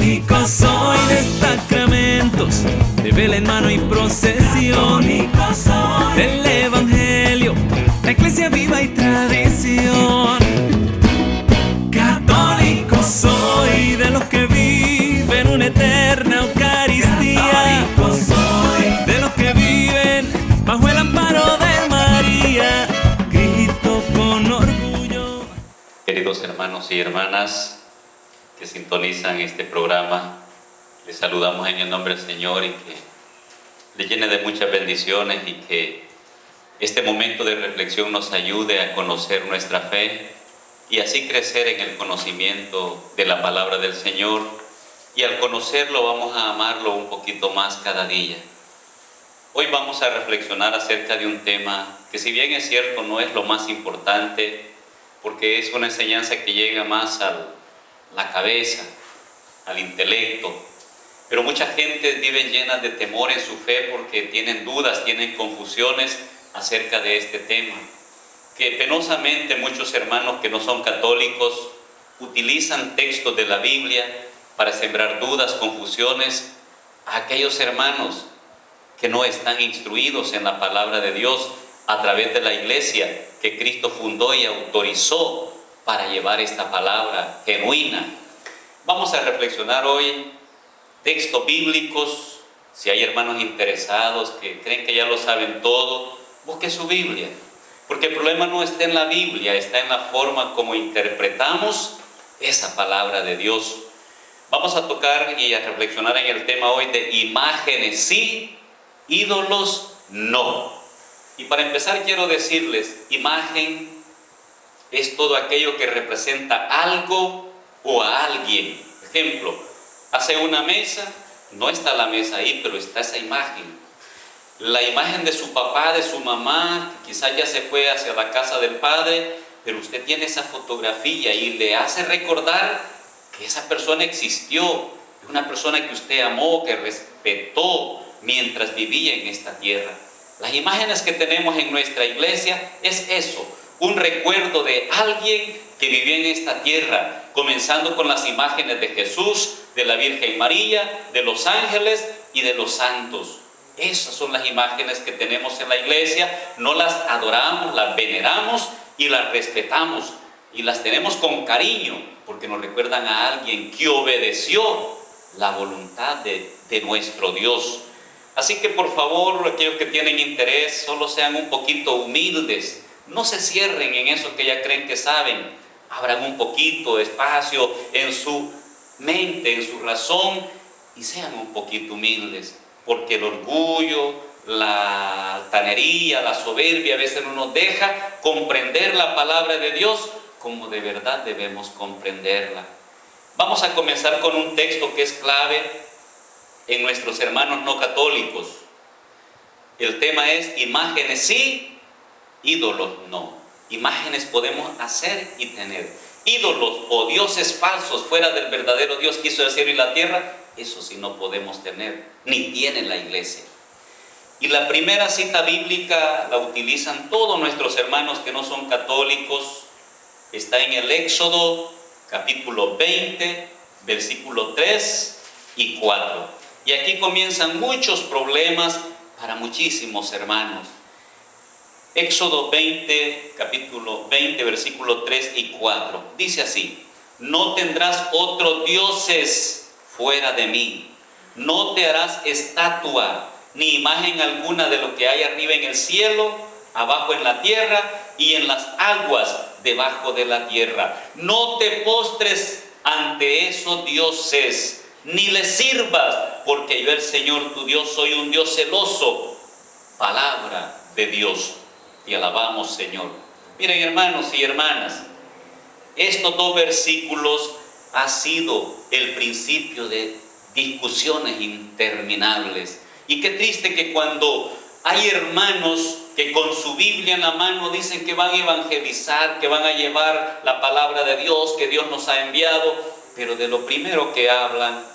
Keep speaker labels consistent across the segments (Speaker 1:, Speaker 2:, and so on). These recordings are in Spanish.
Speaker 1: Católico soy de sacramentos, de vela en mano y procesión. Católico soy del Evangelio, la iglesia viva y tradición. Católico soy de los que viven una eterna Eucaristía. Católico soy de los que viven bajo el amparo de María. Grito con orgullo.
Speaker 2: Queridos hermanos y hermanas que sintonizan este programa, les saludamos en el nombre del Señor y que le llene de muchas bendiciones y que este momento de reflexión nos ayude a conocer nuestra fe y así crecer en el conocimiento de la palabra del Señor, y al conocerlo vamos a amarlo un poquito más cada día. Hoy vamos a reflexionar acerca de un tema que, si bien es cierto, no es lo más importante, porque es una enseñanza que llega más a la cabeza, al intelecto, pero mucha gente vive llena de temor en su fe porque tienen dudas, tienen confusiones acerca de este tema, que penosamente muchos hermanos que no son católicos utilizan textos de la Biblia para sembrar dudas, confusiones a aquellos hermanos que no están instruidos en la palabra de Dios a través de la iglesia que Cristo fundó y autorizó para llevar esta palabra genuina. Vamos a reflexionar hoy textos bíblicos. Si hay hermanos interesados que creen que ya lo saben todo, busque su Biblia, porque el problema no está en la Biblia, está en la forma como interpretamos esa palabra de Dios. Vamos a tocar y a reflexionar en el tema hoy de imágenes sí, ídolos no. Y para empezar quiero decirles, imagen es todo aquello que representa algo o a alguien. Ejemplo, hace una mesa, no está la mesa ahí, pero está esa imagen. La imagen de su papá, de su mamá, quizás ya se fue hacia la casa del padre, pero usted tiene esa fotografía y le hace recordar que esa persona existió, una persona que usted amó, que respetó mientras vivía en esta tierra. Las imágenes que tenemos en nuestra iglesia es eso, un recuerdo de alguien que vivió en esta tierra, comenzando con las imágenes de Jesús, de la Virgen María, de los ángeles y de los santos. Esas son las imágenes que tenemos en la iglesia, no las adoramos, las veneramos y las respetamos y las tenemos con cariño porque nos recuerdan a alguien que obedeció la voluntad de nuestro Dios. Así que por favor, aquellos que tienen interés, solo sean un poquito humildes, no se cierren en eso que ya creen que saben, abran un poquito de espacio en su mente, en su razón, y sean un poquito humildes, porque el orgullo, la altanería, la soberbia a veces no nos deja comprender la palabra de Dios como de verdad debemos comprenderla. Vamos a comenzar con un texto que es clave en nuestros hermanos no católicos. El tema es imágenes sí, ídolos no. Imágenes podemos hacer y tener. Ídolos o dioses falsos fuera del verdadero Dios que hizo el cielo y la tierra, eso sí no podemos tener, ni tiene la iglesia. Y la primera cita bíblica la utilizan todos nuestros hermanos que no son católicos. Está en el Éxodo capítulo 20, versículo 3 y 4. Y aquí comienzan muchos problemas para muchísimos hermanos. Éxodo 20, capítulo 20, versículo 3 y 4. Dice así: no tendrás otros dioses fuera de mí. No te harás estatua, ni imagen alguna de lo que hay arriba en el cielo, abajo en la tierra y en las aguas debajo de la tierra. No te postres ante esos dioses, ni les sirvas, porque yo el Señor tu Dios soy un Dios celoso. Palabra de Dios. Y alabamos, Señor. Miren, hermanos y hermanas, estos dos versículos ha sido el principio de discusiones interminables. Y qué triste que cuando hay hermanos que con su Biblia en la mano dicen que van a evangelizar, que van a llevar la palabra de Dios, que Dios nos ha enviado, pero de lo primero que hablan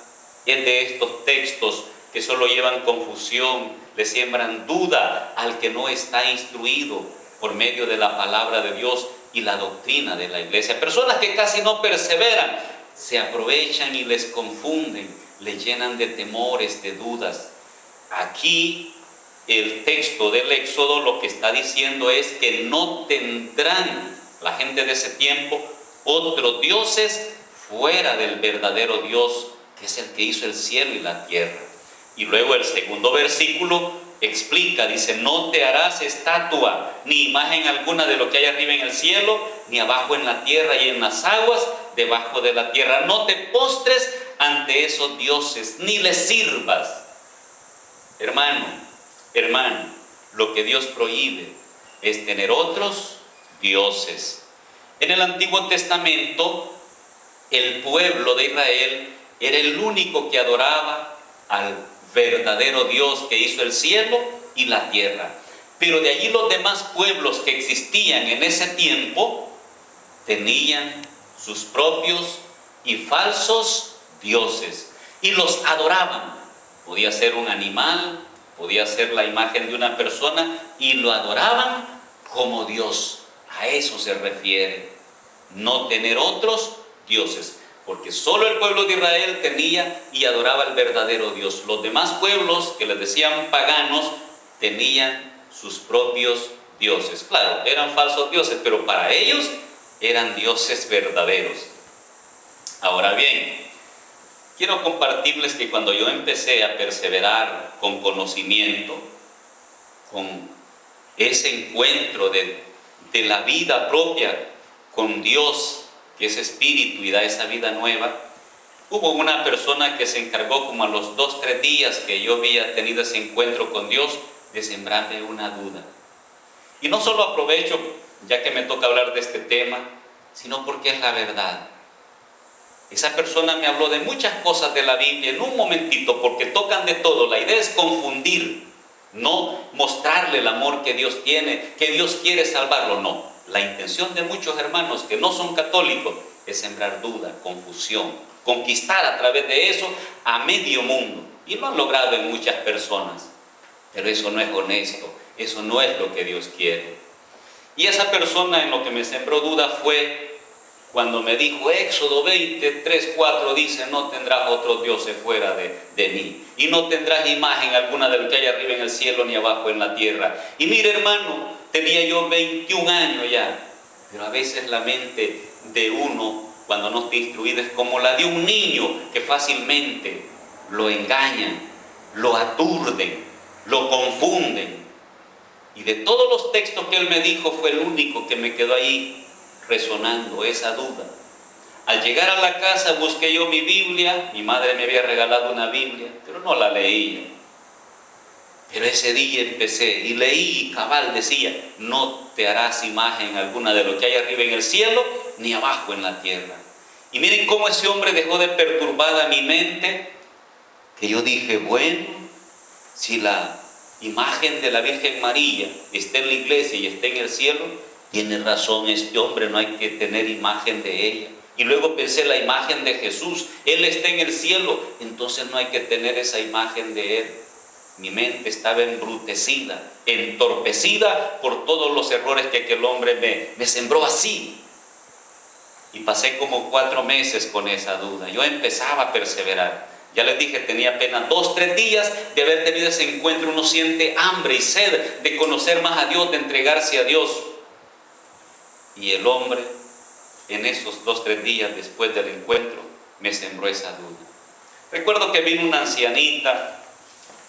Speaker 2: es de estos textos que solo llevan confusión, le siembran duda al que no está instruido por medio de la palabra de Dios y la doctrina de la iglesia. Personas que casi no perseveran, se aprovechan y les confunden, les llenan de temores, de dudas. Aquí el texto del Éxodo lo que está diciendo es que no tendrán la gente de ese tiempo otros dioses fuera del verdadero Dios, que es el que hizo el cielo y la tierra. Y luego el segundo versículo explica, dice: no te harás estatua ni imagen alguna de lo que hay arriba en el cielo, ni abajo en la tierra y en las aguas debajo de la tierra. No te postres ante esos dioses, ni les sirvas. Hermano, lo que Dios prohíbe es tener otros dioses. En el Antiguo Testamento, el pueblo de Israel era el único que adoraba al verdadero Dios que hizo el cielo y la tierra. Pero de allí los demás pueblos que existían en ese tiempo tenían sus propios y falsos dioses y los adoraban. Podía ser un animal, podía ser la imagen de una persona, y lo adoraban como Dios. A eso se refiere, no tener otros dioses, porque solo el pueblo de Israel tenía y adoraba al verdadero Dios. Los demás pueblos, que les decían paganos, tenían sus propios dioses. Claro, eran falsos dioses, pero para ellos eran dioses verdaderos. Ahora bien, quiero compartirles que cuando yo empecé a perseverar con conocimiento, con ese encuentro de la vida propia con Dios, que es espíritu y da esa vida nueva, hubo una persona que se encargó como a los 2-3 días que yo había tenido ese encuentro con Dios, de sembrarme una duda. Y no solo aprovecho, ya que me toca hablar de este tema, sino porque es la verdad. Esa persona me habló de muchas cosas de la Biblia en un momentito, porque tocan de todo. La idea es confundir, no mostrarle el amor que Dios tiene, que Dios quiere salvarlo, no. La intención de muchos hermanos que no son católicos es sembrar duda, confusión, conquistar a través de eso a medio mundo. Y lo han logrado en muchas personas. Pero eso no es honesto, eso no es lo que Dios quiere. Y esa persona en lo que me sembró duda fue cuando me dijo: Éxodo 20:3-4 dice: no tendrás otros dioses fuera de mí, y no tendrás imagen alguna de lo que hay arriba en el cielo ni abajo en la tierra. Y mire, hermano, tenía yo 21 años ya, pero a veces la mente de uno, cuando no está instruido, es como la de un niño que fácilmente lo engañan, lo aturden, lo confunden. Y de todos los textos que él me dijo, fue el único que me quedó ahí resonando, esa duda. Al llegar a la casa busqué yo mi Biblia. Mi madre me había regalado una Biblia, pero no la leía. Pero ese día empecé y leí, y cabal decía: no te harás imagen alguna de lo que hay arriba en el cielo ni abajo en la tierra. Y miren cómo ese hombre dejó de perturbada mi mente, que yo dije: bueno, si la imagen de la Virgen María está en la iglesia y está en el cielo, tiene razón este hombre, no hay que tener imagen de ella. Y luego pensé: la imagen de Jesús, Él está en el cielo, entonces no hay que tener esa imagen de Él. Mi mente estaba embrutecida, entorpecida por todos los errores que aquel hombre me sembró así. Y pasé como 4 meses con esa duda. Yo empezaba a perseverar. Ya les dije, tenía apenas 2-3 días de haber tenido ese encuentro. Uno siente hambre y sed de conocer más a Dios, de entregarse a Dios. Y el hombre, en esos 2-3 días después del encuentro, me sembró esa duda. Recuerdo que vino una ancianita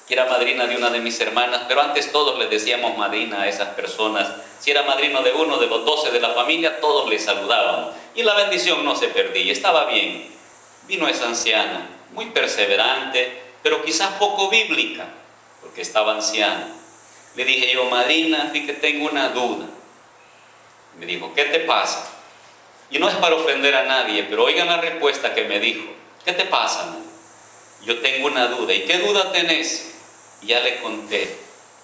Speaker 2: que era madrina de una de mis hermanas, pero antes todos les decíamos madrina a esas personas. Si era madrino de uno de los 12 de la familia, todos le saludábamos. Y la bendición no se perdía, estaba bien. Vino esa anciana, muy perseverante, pero quizás poco bíblica, porque estaba anciana. Le dije yo: madrina, vi que tengo una duda. Me dijo: ¿qué te pasa? Y no es para ofender a nadie, pero oigan la respuesta que me dijo: ¿qué te pasa? Yo tengo una duda. ¿Y qué duda tenés? Y ya le conté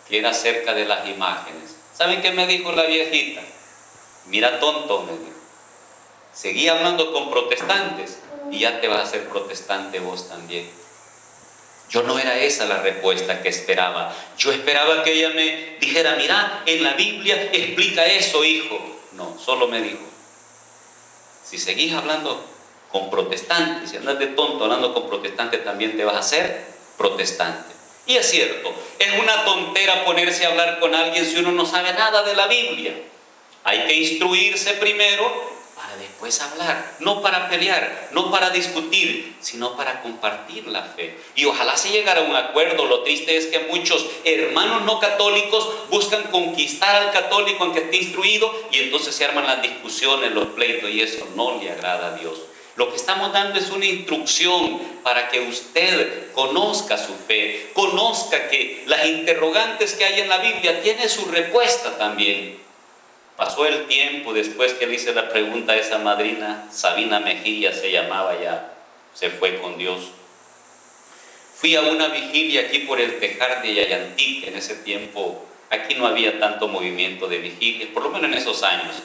Speaker 2: que era acerca de las imágenes. ¿Saben qué me dijo la viejita? Mira, tonto, me dijo, seguí hablando con protestantes y ya te vas a hacer protestante vos también. Yo no era esa la respuesta que esperaba. Yo esperaba que ella me dijera: mira, en la Biblia explica eso, hijo. No, solo me dijo: si seguís hablando con protestantes. Si andas de tonto hablando con protestantes, también te vas a hacer protestante. Y es cierto, es una tontera ponerse a hablar con alguien si uno no sabe nada de la Biblia. Hay que instruirse primero para después hablar, no para pelear, no para discutir, sino para compartir la fe. Y ojalá se llegara a un acuerdo. Lo triste es que muchos hermanos no católicos buscan conquistar al católico aunque esté instruido, y entonces se arman las discusiones, los pleitos, y eso no le agrada a Dios. Lo que estamos dando es una instrucción para que usted conozca su fe, conozca que las interrogantes que hay en la Biblia tienen su respuesta también. Pasó el tiempo después que le hice la pregunta a esa madrina, Sabina Mejía se llamaba, ya se fue con Dios. Fui a una vigilia aquí por el Tejar de Yayantic. En ese tiempo aquí no había tanto movimiento de vigilias, por lo menos en esos años.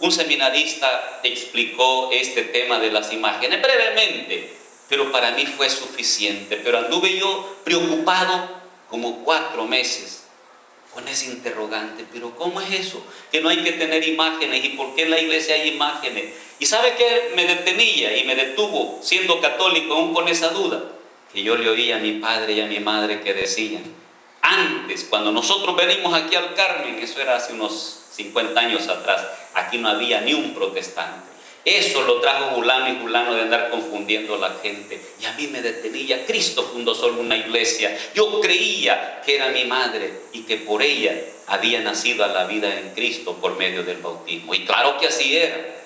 Speaker 2: Un seminarista explicó este tema de las imágenes brevemente, pero para mí fue suficiente. Pero anduve yo preocupado como 4 meses con ese interrogante. ¿Pero cómo es eso? Que no hay que tener imágenes. ¿Y por qué en la iglesia hay imágenes? ¿Y sabe qué me detenía y me detuvo siendo católico aún con esa duda? Que yo le oía a mi padre y a mi madre que decían, antes, cuando nosotros venimos aquí al Carmen, eso era hace unos 50 años atrás, aquí no había ni un protestante. Eso lo trajo Julano y Julano de andar confundiendo a la gente. Y a mí me detenía. Cristo fundó solo una iglesia. Yo creía que era mi madre y que por ella había nacido a la vida en Cristo por medio del bautismo. Y claro que así era.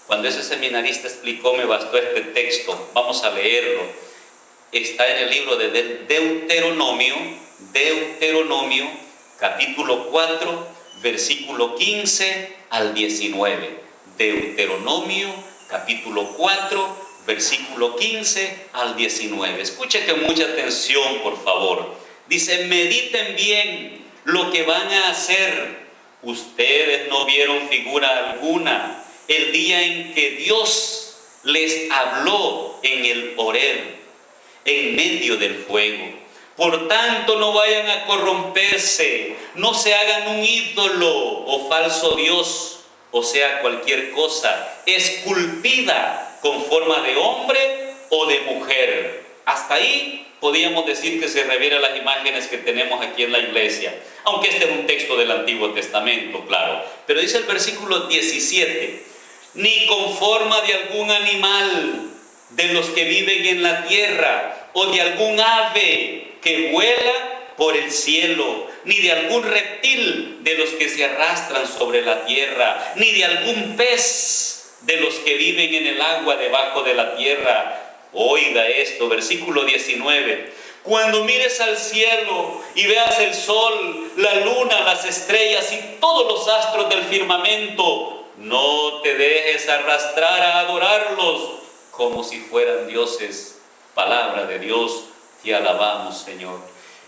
Speaker 2: Cuando ese seminarista explicó, me bastó este texto. Vamos a leerlo. Está en el libro de Deuteronomio, capítulo 4, versículo 15 al 19. Deuteronomio, capítulo 4, versículo 15 al 19. Escuche con mucha atención, por favor. Dice, mediten bien lo que van a hacer. Ustedes no vieron figura alguna el día en que Dios les habló en el Horeb, en medio del fuego. Por tanto, no vayan a corromperse, no se hagan un ídolo o falso dios, o sea, cualquier cosa esculpida con forma de hombre o de mujer. Hasta ahí podríamos decir que se refiere a las imágenes que tenemos aquí en la iglesia, aunque este es un texto del Antiguo Testamento, claro. Pero dice el versículo 17, ni con forma de algún animal de los que viven en la tierra, o de algún ave que vuela por el cielo, ni de algún reptil de los que se arrastran sobre la tierra, ni de algún pez de los que viven en el agua debajo de la tierra. Oiga esto, versículo 19. Cuando mires al cielo y veas el sol, la luna, las estrellas y todos los astros del firmamento, no te dejes arrastrar a adorarlos como si fueran dioses. Palabra de Dios, te alabamos, Señor.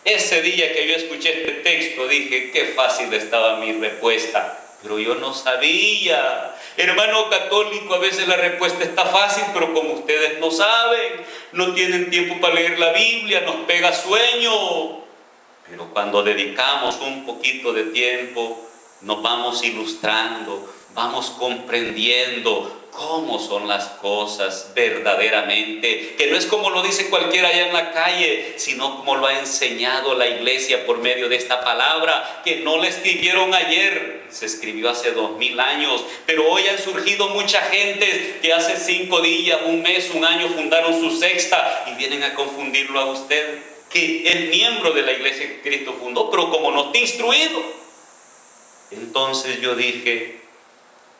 Speaker 2: Ese día que yo escuché este texto dije, qué fácil estaba mi respuesta, pero yo no sabía. Hermano católico, a veces la respuesta está fácil, pero como ustedes no saben, no tienen tiempo para leer la Biblia, nos pega sueño. Pero cuando dedicamos un poquito de tiempo, nos vamos ilustrando, vamos comprendiendo cómo son las cosas verdaderamente, que no es como lo dice cualquiera allá en la calle, sino como lo ha enseñado la iglesia por medio de esta palabra, que no la escribieron ayer, se escribió hace 2000 años, pero hoy han surgido mucha gente que hace 5 días, un mes, un año fundaron su secta y vienen a confundirlo a usted, que es miembro de la iglesia que Cristo fundó, pero como no está instruido. Entonces yo dije,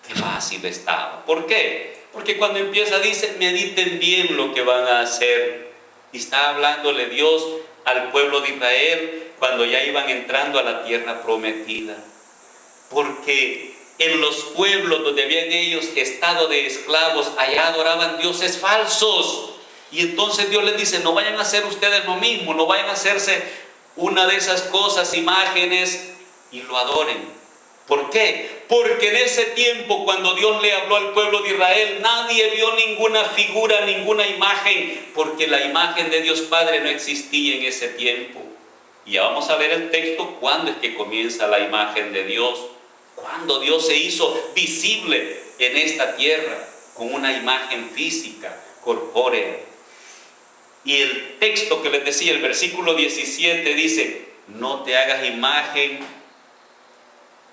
Speaker 2: qué fácil estaba. ¿Por qué? Porque cuando empieza dice, mediten bien lo que van a hacer. Y está hablándole Dios al pueblo de Israel cuando ya iban entrando a la tierra prometida. Porque en los pueblos donde habían ellos estado de esclavos, allá adoraban dioses falsos. Y entonces Dios les dice, no vayan a hacer ustedes lo mismo, no vayan a hacerse una de esas cosas, imágenes, y lo adoren. ¿Por qué? Porque en ese tiempo, cuando Dios le habló al pueblo de Israel, nadie vio ninguna figura, ninguna imagen, porque la imagen de Dios Padre no existía en ese tiempo. Y ya vamos a ver el texto, cuándo es que comienza la imagen de Dios, cuándo Dios se hizo visible en esta tierra. con una imagen física, corpórea. Y el texto que les decía, el versículo 17 dice: no te hagas imagen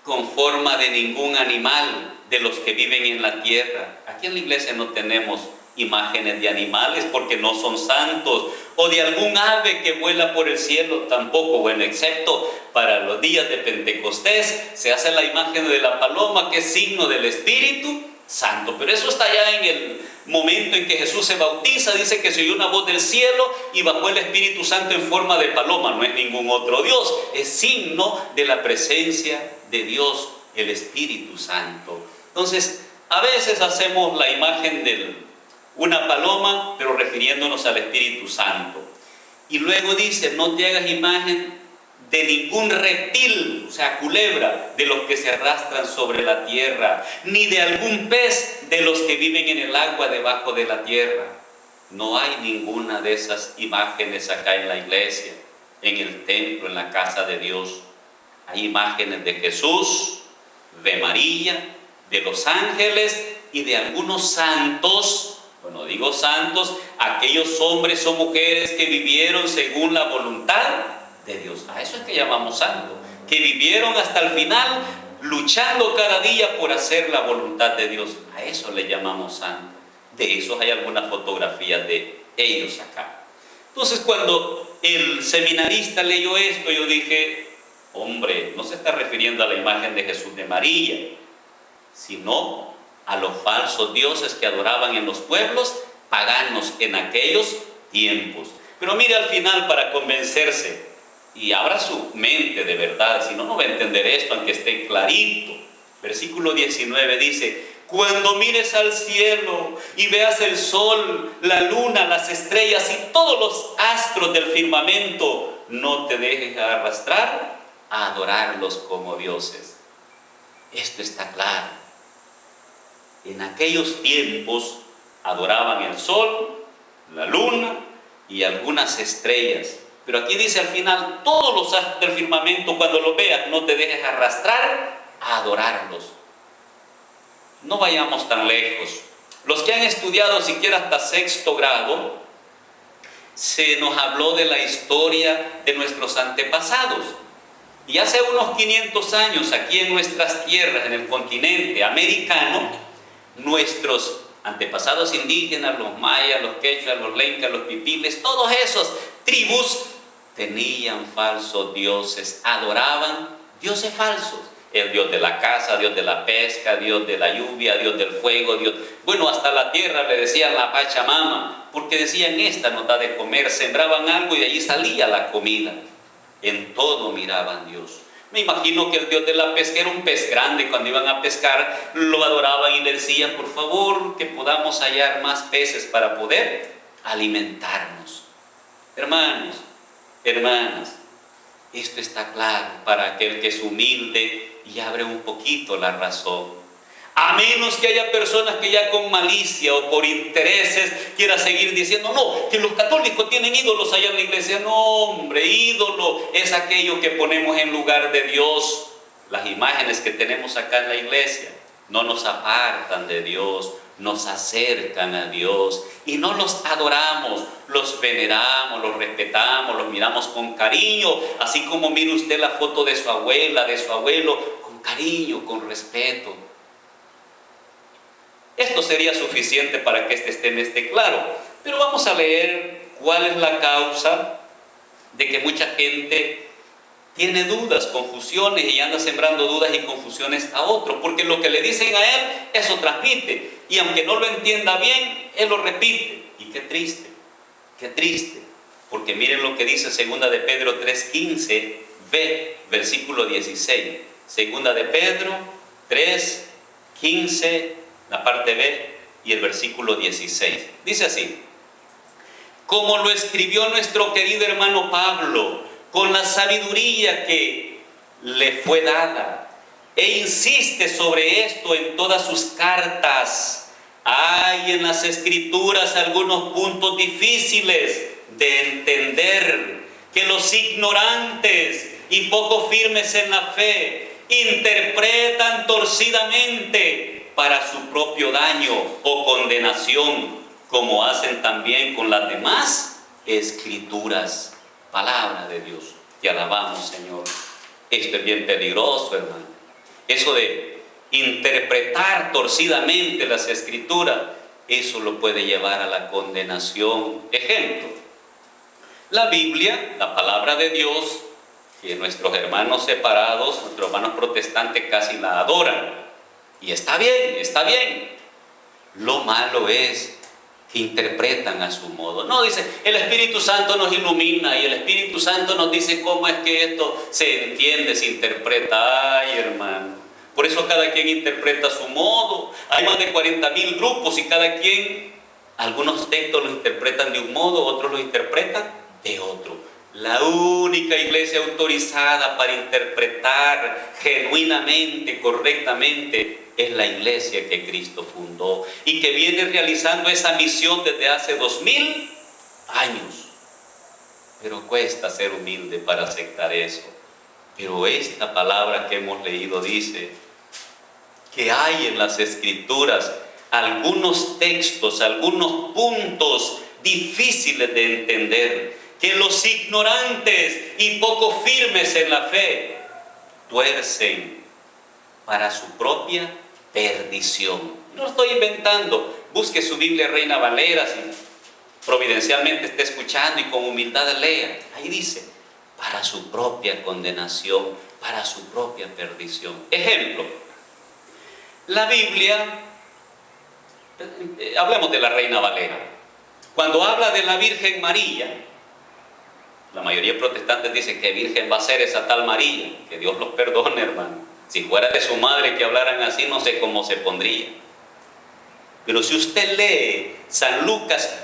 Speaker 2: con forma de ningún animal de los que viven en la tierra. Aquí en la iglesia no tenemos imágenes de animales porque no son santos, o de algún ave que vuela por el cielo tampoco. Bueno, excepto para los días de Pentecostés se hace la imagen de la paloma, que es signo del Espíritu Santo, pero eso está ya en el momento en que Jesús se bautiza. Dice que se oyó una voz del cielo y bajó el Espíritu Santo en forma de paloma. No es ningún otro Dios, es signo de la presencia de Dios, el Espíritu Santo. Entonces, a veces hacemos la imagen de una paloma, pero refiriéndonos al Espíritu Santo. Y luego dice: no te hagas imagen de ningún reptil, o sea, culebra, de los que se arrastran sobre la tierra, ni de algún pez de los que viven en el agua debajo de la tierra. No hay ninguna de esas imágenes acá en la iglesia, en el templo, en la casa de Dios. Hay imágenes de Jesús, de María, de los ángeles y de algunos santos. Bueno, digo santos, aquellos hombres o mujeres que vivieron según la voluntad de Dios. A eso es que llamamos santo, que vivieron hasta el final luchando cada día por hacer la voluntad de Dios. A eso le llamamos santo. De esos hay algunas fotografías de ellos acá. Entonces, cuando el seminarista leyó esto, yo dije: hombre, no se está refiriendo a la imagen de Jesús de María, sino a los falsos dioses que adoraban en los pueblos paganos en aquellos tiempos. Pero mire al final, para convencerse, y abra su mente de verdad, si no, no va a entender esto, aunque esté clarito. Versículo 19 dice: cuando mires al cielo y veas el sol, la luna, las estrellas y todos los astros del firmamento, no te dejes arrastrar a adorarlos como dioses. Esto está claro. En aquellos tiempos adoraban el sol, la luna y algunas estrellas. Pero aquí dice al final: todos los astros del firmamento, cuando los veas, no te dejes arrastrar a adorarlos. No vayamos tan lejos. Los que han estudiado siquiera hasta 6º grado, se nos habló de la historia de nuestros antepasados. Y hace unos 500 años, aquí en nuestras tierras, en el continente americano, nuestros antepasados indígenas, los mayas, los quechuas, los lencas, los pipiles, todos esos tribus tenían falsos dioses, adoraban dioses falsos. El dios de la caza, dios de la pesca, dios de la lluvia, dios del fuego, dios... Bueno, hasta la tierra le decían la Pachamama, porque decían: esta nos da de comer. Sembraban algo y de allí salía la comida. En todo miraban a Dios. Me imagino que el dios de la pesca era un pez grande. Cuando iban a pescar, lo adoraban y le decían: por favor, que podamos hallar más peces para poder alimentarnos. Hermanos, hermanas, esto está claro para aquel que es humilde y abre un poquito la razón. A menos que haya personas que ya con malicia o por intereses quiera seguir diciendo: no, que los católicos tienen ídolos allá en la iglesia. No, hombre, ídolo es aquello que ponemos en lugar de Dios. Las imágenes que tenemos acá en la iglesia no nos apartan de Dios, nos acercan a Dios, y no los adoramos, los veneramos, los respetamos, los miramos con cariño, así como mire usted la foto de su abuela, de su abuelo, con cariño, con respeto. Esto sería suficiente para que este tema esté claro, pero vamos a leer cuál es la causa de que mucha gente tiene dudas, confusiones, y anda sembrando dudas y confusiones a otros, porque lo que le dicen a él, eso transmite, y aunque no lo entienda bien, él lo repite. Y qué triste, porque miren lo que dice 2 de Pedro 3:15, b, versículo 16. 2 de Pedro 3:15, la parte b y el versículo 16. Dice así: como lo escribió nuestro querido hermano Pablo, con la sabiduría que le fue dada, e insiste sobre esto en todas sus cartas. Hay en las escrituras algunos puntos difíciles de entender, que los ignorantes y poco firmes en la fe interpretan torcidamente, para su propio daño o condenación, como hacen también con las demás escrituras. Palabra de Dios. Te alabamos, Señor. Esto es bien peligroso, hermano. Eso de interpretar torcidamente las escrituras, eso lo puede llevar a la condenación. Ejemplo, la Biblia, la palabra de Dios, que nuestros hermanos separados, nuestros hermanos protestantes casi la adoran. Y está bien, está bien. Lo malo es que interpretan a su modo. No, dice, el Espíritu Santo nos ilumina y el Espíritu Santo nos dice cómo es que esto se entiende, se interpreta. Ay, hermano. Por eso cada quien interpreta a su modo. Hay más de 40,000 grupos y cada quien, algunos textos los interpretan de un modo, otros los interpretan de otro. La única iglesia autorizada para interpretar genuinamente, correctamente, es la iglesia que Cristo fundó y que viene realizando esa misión desde hace 2000 años. Pero cuesta ser humilde para aceptar eso. Pero esta palabra que hemos leído dice que hay en las Escrituras algunos textos, algunos puntos difíciles de entender, que los ignorantes y poco firmes en la fe tuercen para su propia perdición. No lo estoy inventando. Busque su Biblia Reina Valera, si providencialmente está escuchando y con humildad lea. Ahí dice, para su propia condenación, para su propia perdición. Ejemplo, la Biblia, hablemos de la Reina Valera. Cuando habla de la Virgen María, la mayoría de protestantes dicen que virgen va a ser esa tal María. Que Dios los perdone, hermano. Si fuera de su madre que hablaran así, no sé cómo se pondría. Pero si usted lee San Lucas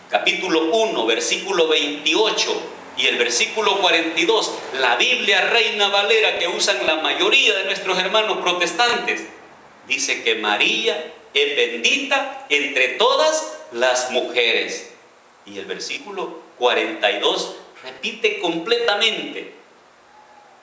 Speaker 2: capítulo 1, versículo 28 y el versículo 42, la Biblia Reina Valera que usan la mayoría de nuestros hermanos protestantes, dice que María es bendita entre todas las mujeres. Y el versículo 42 repite completamente.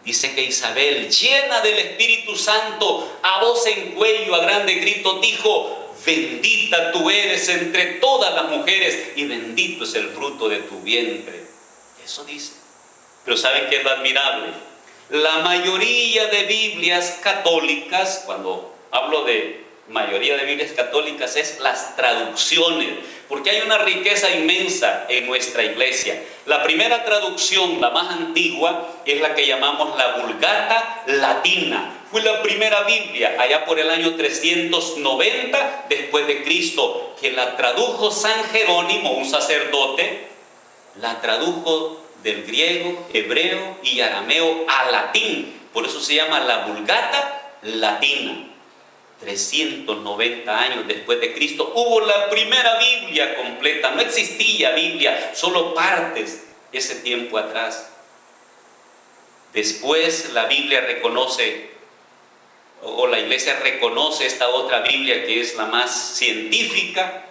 Speaker 2: Dice que Isabel, llena del Espíritu Santo, a voz en cuello, a grande grito, dijo: bendita tú eres entre todas las mujeres y bendito es el fruto de tu vientre. Eso dice. Pero ¿saben qué es lo admirable? La mayoría de Biblias católicas, cuando hablo de mayoría de Biblias católicas, es las traducciones, porque hay una riqueza inmensa en nuestra iglesia. La primera traducción, la más antigua, es la que llamamos la Vulgata Latina. Fue la primera Biblia, allá por el año 390 después de Cristo, que la tradujo San Jerónimo, un sacerdote, la tradujo del griego, hebreo y arameo a latín. Por eso se llama la Vulgata Latina. 390 años después de Cristo hubo la primera Biblia completa. No existía Biblia, solo partes ese tiempo atrás. Después la Biblia reconoce, o la iglesia reconoce esta otra Biblia que es la más científica,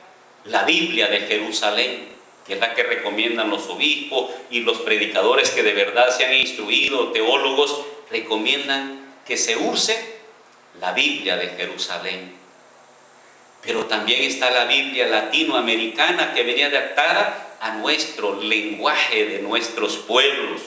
Speaker 2: la Biblia de Jerusalén, que es la que recomiendan los obispos y los predicadores que de verdad se han instruido, teólogos, recomiendan que se use la Biblia de Jerusalén. Pero también está la Biblia latinoamericana que venía adaptada a nuestro lenguaje de nuestros pueblos.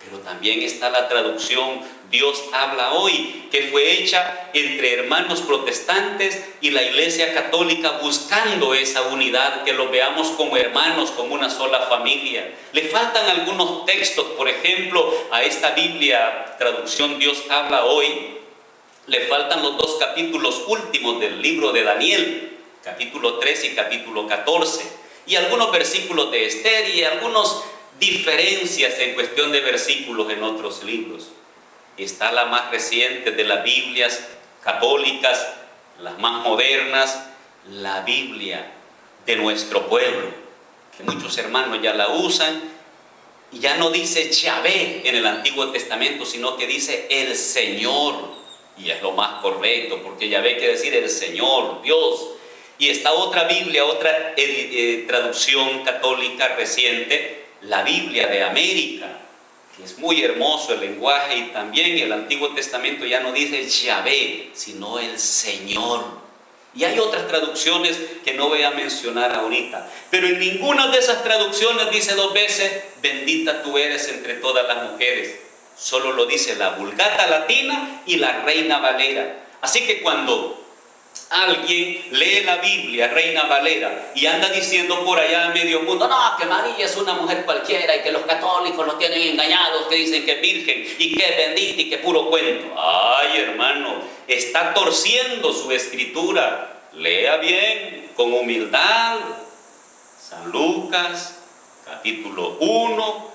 Speaker 2: Pero también está la traducción Dios habla hoy, que fue hecha entre hermanos protestantes y la Iglesia Católica, buscando esa unidad, que los veamos como hermanos, como una sola familia. Le faltan algunos textos, por ejemplo, a esta Biblia traducción Dios habla hoy. Le faltan los 2 capítulos últimos del libro de Daniel, capítulo 13 y capítulo 14, y algunos versículos de Esther y algunas diferencias en cuestión de versículos en otros libros. Está la más reciente de las Biblias católicas, las más modernas, la Biblia de nuestro pueblo, que muchos hermanos ya la usan, y ya no dice Yahvé en el Antiguo Testamento, sino que dice el Señor. Y es lo más correcto, porque Yahvé quiere decir el Señor, Dios. Y está otra Biblia, otra traducción católica reciente, la Biblia de América, que es muy hermoso el lenguaje, y también el Antiguo Testamento ya no dice Yahvé, sino el Señor. Y hay otras traducciones que no voy a mencionar ahorita. Pero en ninguna de esas traducciones dice 2 veces, bendita tú eres entre todas las mujeres. Solo lo dice la Vulgata Latina y la Reina Valera. Así que cuando alguien lee la Biblia, Reina Valera, y anda diciendo por allá a medio mundo, no, que María es una mujer cualquiera y que los católicos los tienen engañados, que dicen que es virgen y que es bendita y que puro cuento. Ay, hermano, está torciendo su escritura. Lea bien, con humildad. San Lucas, capítulo 1,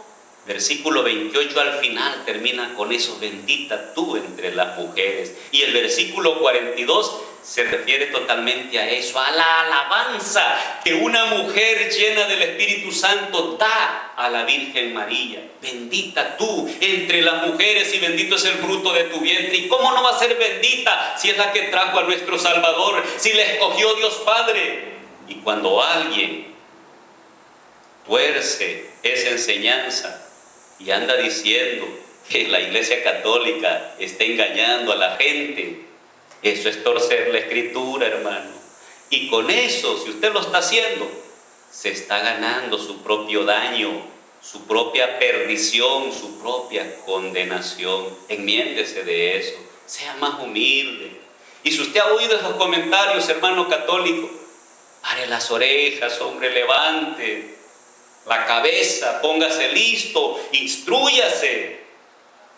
Speaker 2: versículo 28 al final termina con eso, bendita tú entre las mujeres. Y el versículo 42 se refiere totalmente a eso, a la alabanza que una mujer llena del Espíritu Santo da a la Virgen María. Bendita tú entre las mujeres y bendito es el fruto de tu vientre. ¿Y cómo no va a ser bendita si es la que trajo a nuestro Salvador, si la escogió Dios Padre? Y cuando alguien tuerce esa enseñanza y anda diciendo que la Iglesia Católica está engañando a la gente, eso es torcer la Escritura, hermano. Y con eso, si usted lo está haciendo, se está ganando su propio daño, su propia perdición, su propia condenación. Enmiéndese de eso, sea más humilde. Y si usted ha oído esos comentarios, hermano católico, pare las orejas, hombre, levante la cabeza, póngase listo, instrúyase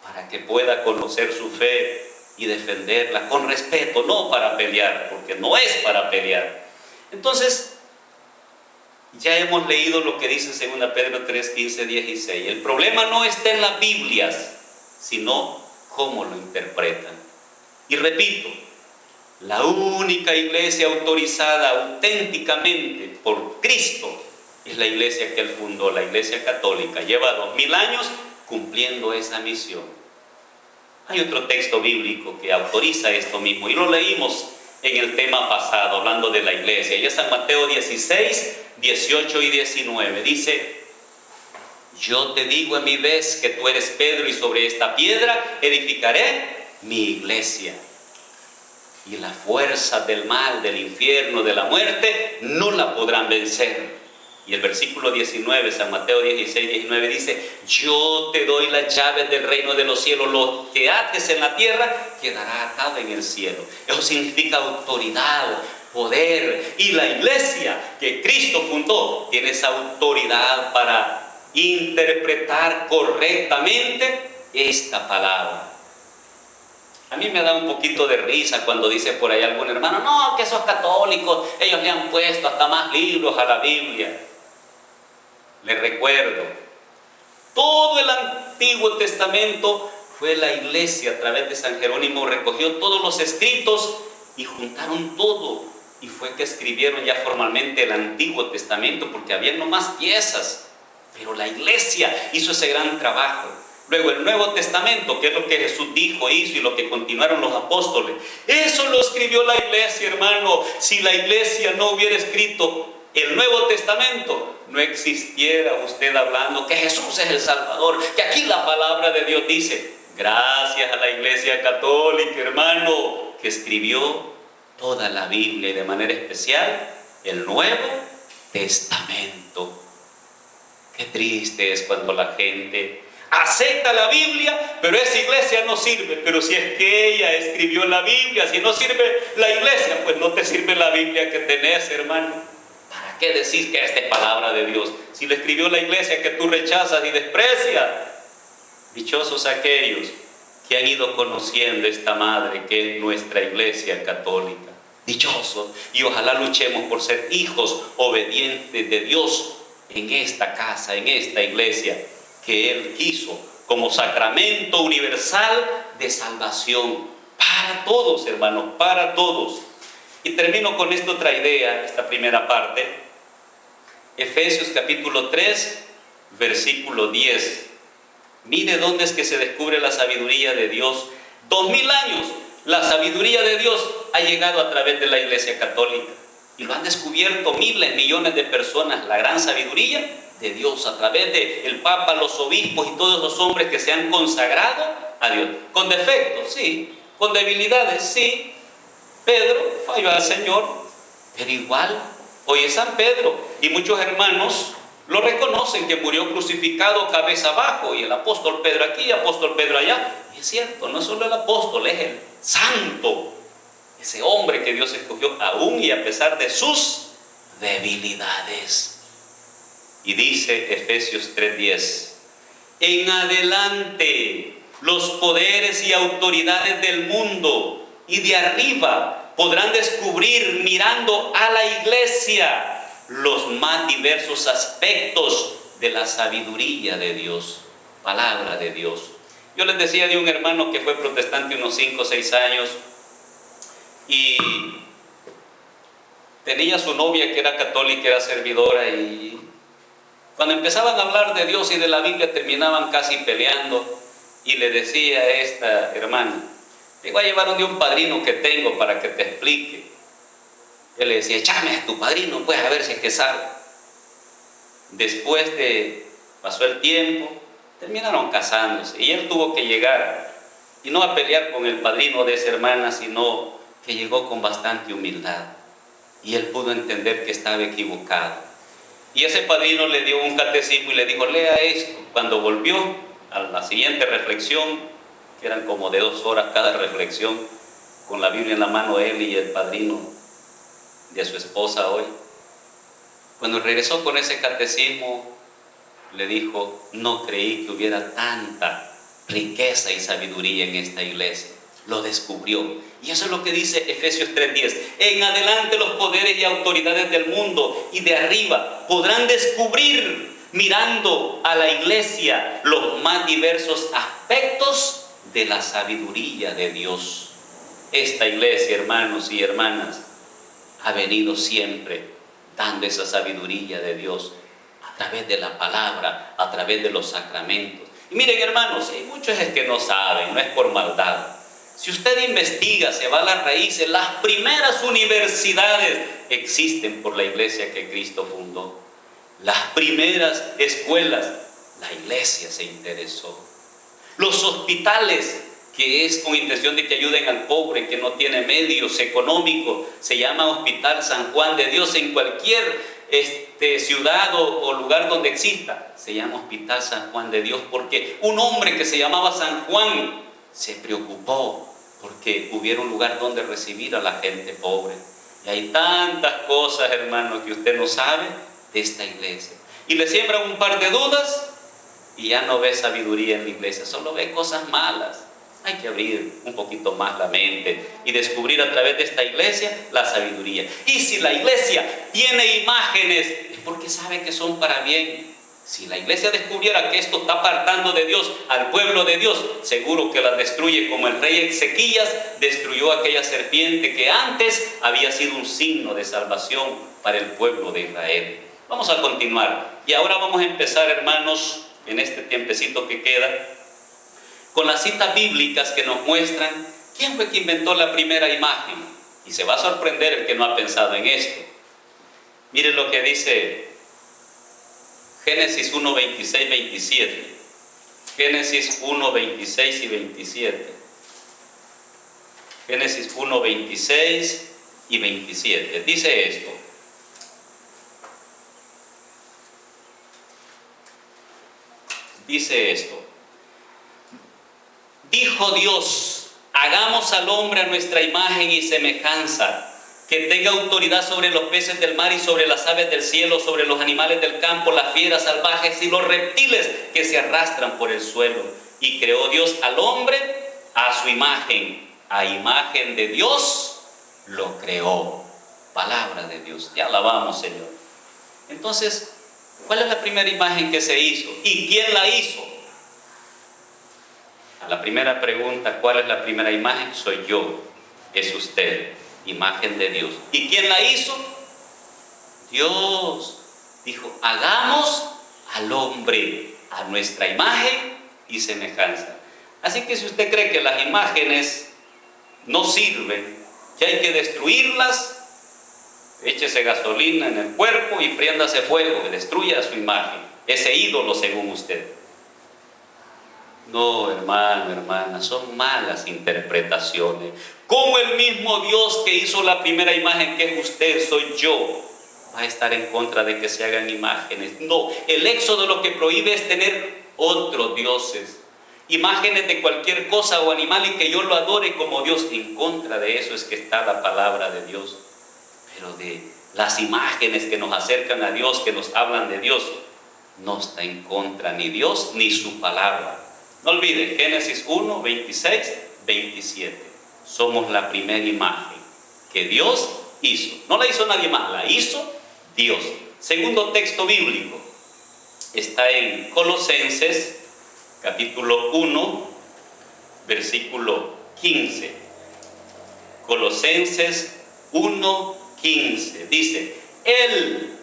Speaker 2: para que pueda conocer su fe y defenderla con respeto, no para pelear, porque no es para pelear. Entonces, ya hemos leído lo que dice 2 Pedro 3, 15, 16. El problema no está en las Biblias, sino cómo lo interpretan. Y repito, la única iglesia autorizada auténticamente por Cristo es la iglesia que Él fundó, la Iglesia Católica. Lleva 2000 años cumpliendo esa misión. Hay otro texto bíblico que autoriza esto mismo, y lo leímos en el tema pasado, hablando de la iglesia. Y es San Mateo 16, 18 y 19. Dice, yo te digo en mi vez que tú eres Pedro, y sobre esta piedra edificaré mi iglesia. Y la fuerza del mal, del infierno, de la muerte, no la podrán vencer. Y el versículo 19, San Mateo 16, 19 dice, yo te doy las llaves del reino de los cielos, lo que ates en la tierra quedará atado en el cielo. Eso significa autoridad, poder. Y la iglesia que Cristo fundó tiene esa autoridad para interpretar correctamente esta palabra. A mí me da un poquito de risa cuando dice por ahí algún hermano, no, que esos católicos, ellos le han puesto hasta más libros a la Biblia. Les recuerdo, todo el Antiguo Testamento fue la iglesia a través de San Jerónimo, recogió todos los escritos y juntaron todo. Y fue que escribieron ya formalmente el Antiguo Testamento, porque había nomás piezas. Pero la iglesia hizo ese gran trabajo. Luego el Nuevo Testamento, que es lo que Jesús dijo, hizo y lo que continuaron los apóstoles. Eso lo escribió la iglesia, hermano. Si la iglesia no hubiera escrito el Nuevo Testamento, no existiera usted hablando que Jesús es el Salvador, que aquí la palabra de Dios dice, gracias a la Iglesia Católica, hermano, que escribió toda la Biblia y de manera especial el Nuevo Testamento. Qué triste es cuando la gente acepta la Biblia, pero esa iglesia no sirve. Pero si es que ella escribió la Biblia, si no sirve la iglesia, pues no te sirve la Biblia que tenés, hermano. ¿Para qué decir que esta es palabra de Dios? Si lo escribió la iglesia que tú rechazas y desprecias. Dichosos aquellos que han ido conociendo esta madre que es nuestra iglesia católica. Dichosos. Y ojalá luchemos por ser hijos obedientes de Dios en esta casa, en esta iglesia que Él quiso como sacramento universal de salvación para todos, hermanos, para todos. Y termino con esta otra idea, esta primera parte. Efesios capítulo 3, versículo 10. Mire dónde es que se descubre la sabiduría de Dios. 2000 años, la sabiduría de Dios ha llegado a través de la Iglesia Católica. Y lo han descubierto miles, millones de personas, la gran sabiduría de Dios a través del Papa, los obispos y todos los hombres que se han consagrado a Dios. Con defectos, sí. Con debilidades, sí. Pedro falló al Señor, pero igual hoy es San Pedro. Y muchos hermanos lo reconocen, que murió crucificado cabeza abajo. Y el apóstol Pedro aquí, apóstol Pedro allá. Y es cierto, no es solo el apóstol, es el santo. Ese hombre que Dios escogió aún y a pesar de sus debilidades. Y dice Efesios 3:10: en adelante los poderes y autoridades del mundo y de arriba podrán descubrir, mirando a la iglesia, los más diversos aspectos de la sabiduría de Dios, palabra de Dios. Yo les decía de un hermano que fue protestante unos 5 o 6 años y tenía su novia que era católica, era servidora, y cuando empezaban a hablar de Dios y de la Biblia terminaban casi peleando. Y le decía a esta hermana: te voy a llevar de un padrino que tengo para que te explique. Él le decía: échame a tu padrino, pues, a ver si es que sabe. Después pasó el tiempo, terminaron casándose y él tuvo que llegar, y no a pelear con el padrino de esa hermana, sino que llegó con bastante humildad, y él pudo entender que estaba equivocado. Y ese padrino le dio un catecismo y le dijo: lea esto. Cuando volvió a la siguiente reflexión, que eran como de 2 horas cada reflexión, con la Biblia en la mano él y el padrino de su esposa hoy, cuando regresó con ese catecismo, le dijo: no creí que hubiera tanta riqueza y sabiduría en esta iglesia. Lo descubrió. Y eso es lo que dice Efesios 3:10: en adelante los poderes y autoridades del mundo y de arriba podrán descubrir, mirando a la iglesia, los más diversos aspectos de la sabiduría de Dios. Esta iglesia, hermanos y hermanas, ha venido siempre dando esa sabiduría de Dios a través de la palabra, a través de los sacramentos. Y miren, hermanos, hay muchos que no saben, no es por maldad. Si usted investiga, se va a las raíces, las primeras universidades existen por la iglesia que Cristo fundó. Las primeras escuelas, la iglesia se interesó. Los hospitales, que es con intención de que ayuden al pobre que no tiene medios económicos, se llama Hospital San Juan de Dios. En cualquier ciudad o lugar donde exista, se llama Hospital San Juan de Dios, porque un hombre que se llamaba San Juan se preocupó porque hubiera un lugar donde recibir a la gente pobre. Y hay tantas cosas, hermanos, que usted no sabe de esta iglesia. Y le siembran un par de dudas y ya no ve sabiduría en la iglesia, solo ve cosas malas. Hay que abrir un poquito más la mente y descubrir a través de esta iglesia la sabiduría. Y si la iglesia tiene imágenes, es porque sabe que son para bien. Si la iglesia descubriera que esto está apartando de Dios al pueblo de Dios, seguro que la destruye, como el rey Ezequías destruyó aquella serpiente que antes había sido un signo de salvación para el pueblo de Israel. Vamos a continuar. Y ahora vamos a empezar, hermanos, en este tiempecito que queda, con las citas bíblicas que nos muestran quién fue que inventó la primera imagen. Y se va a sorprender el que no ha pensado en esto. Miren lo que dice Génesis 1, 26, 27. Génesis 1, 26 y 27. Génesis 1, 26 y 27. Dice esto: dice esto: dijo Dios, hagamos al hombre a nuestra imagen y semejanza, que tenga autoridad sobre los peces del mar y sobre las aves del cielo, sobre los animales del campo, las fieras salvajes y los reptiles que se arrastran por el suelo. Y creó Dios al hombre a su imagen, a imagen de Dios lo creó. Palabra de Dios. Te alabamos, Señor. Entonces, ¿cuál es la primera imagen que se hizo? ¿Y quién la hizo? A la primera pregunta, ¿cuál es la primera imagen? Soy yo, es usted. Imagen de Dios. ¿Y quién la hizo? Dios. Dijo, hagamos al hombre a nuestra imagen y semejanza. Así que si usted cree que las imágenes no sirven, que hay que destruirlas, échese gasolina en el cuerpo y préndase fuego, que destruya su imagen, ese ídolo según usted. No, hermano, hermana, son malas interpretaciones. Como el mismo Dios que hizo la primera imagen, que es usted, soy yo, va a estar en contra de que se hagan imágenes? No, el Éxodo lo que prohíbe es tener otros dioses, imágenes de cualquier cosa o animal, y que yo lo adore como Dios. En contra de eso es que está la palabra de Dios. Pero de las imágenes que nos acercan a Dios, que nos hablan de Dios, no está en contra ni Dios ni su palabra. No olviden, Génesis 1, 26, 27. Somos la primera imagen que Dios hizo. No la hizo nadie más, la hizo Dios. Segundo texto bíblico está en Colosenses, capítulo 1, versículo 15. Colosenses 1, 15. Dice, Él,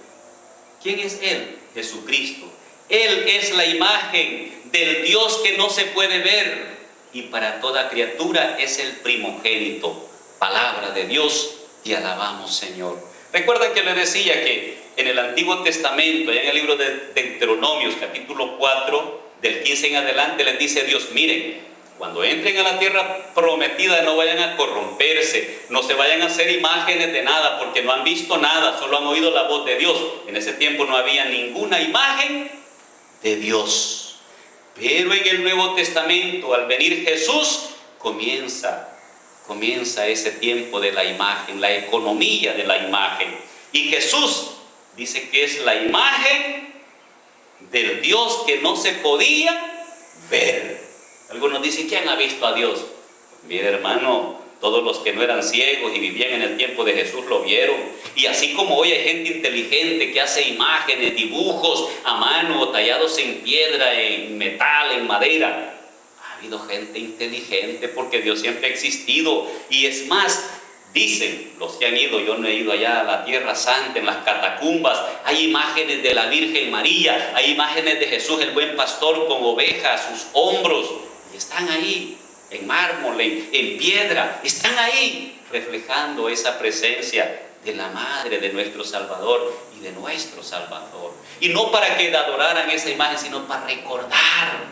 Speaker 2: ¿quién es Él? Jesucristo. Él es la imagen del Dios que no se puede ver, y para toda criatura es el primogénito. Palabra de Dios, te alabamos, Señor. Recuerda que le decía que en el Antiguo Testamento, allá en el libro de Deuteronomios, capítulo 4, del 15 en adelante, les dice Dios, miren, cuando entren a la tierra prometida, no vayan a corromperse, no se vayan a hacer imágenes de nada, porque no han visto nada, solo han oído la voz de Dios. En ese tiempo no había ninguna imagen de Dios. Pero en el Nuevo Testamento, al venir Jesús, comienza ese tiempo de la imagen, la economía de la imagen. Y Jesús dice que es la imagen del Dios que no se podía ver. Algunos dicen, ¿quién ha visto a Dios? Mire, hermano, todos los que no eran ciegos y vivían en el tiempo de Jesús lo vieron. Y así como hoy hay gente inteligente que hace imágenes, dibujos a mano, tallados en piedra, en metal, en madera, ha habido gente inteligente, porque Dios siempre ha existido. Y es más, dicen los que han ido, yo no he ido allá a la Tierra Santa, en las catacumbas, hay imágenes de la Virgen María, hay imágenes de Jesús el buen pastor con ovejas a sus hombros, y están ahí en mármol, en piedra, están ahí reflejando esa presencia de la Madre de nuestro Salvador y de nuestro Salvador. Y no para que adoraran esa imagen, sino para recordar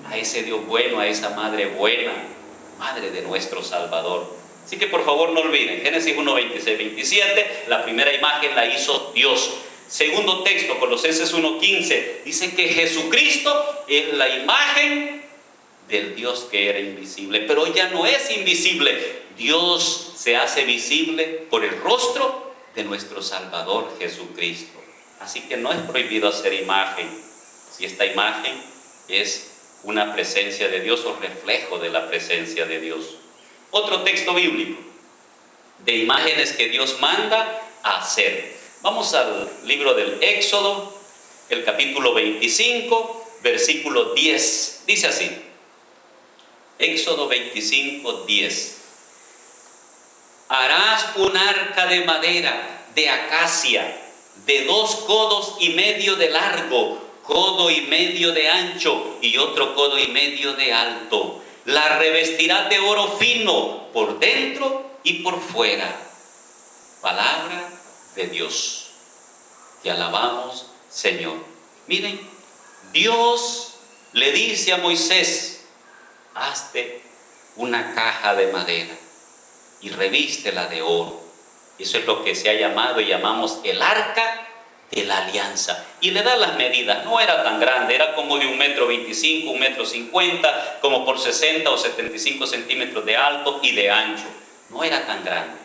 Speaker 2: a ese Dios bueno, a esa Madre buena, Madre de nuestro Salvador. Así que por favor no olviden, Génesis 1, 26, 27, la primera imagen la hizo Dios. Segundo texto, Colosenses 1, 15, dice que Jesucristo es la imagen del Dios que era invisible, pero ya no es invisible. Dios se hace visible por el rostro de nuestro Salvador Jesucristo. Así que no es prohibido hacer imagen, si esta imagen es una presencia de Dios o reflejo de la presencia de Dios. Otro texto bíblico de imágenes que Dios manda a hacer. Vamos al libro del Éxodo, el capítulo 25, versículo 10. Dice así, Éxodo 25, 10. Harás un arca de madera, de acacia, de 2 codos y medio de largo, codo y medio de ancho y otro codo y medio de alto. La revestirás de oro fino por dentro y por fuera. Palabra de Dios. Te alabamos, Señor. Miren, Dios le dice a Moisés, hazte una caja de madera y revístela de oro. Eso es lo que se ha llamado y llamamos el arca de la alianza. Y le da las medidas, no era tan grande, era como de 1,25 m, 1,50 m, como por 60 o 75 centímetros de alto y de ancho. No era tan grande.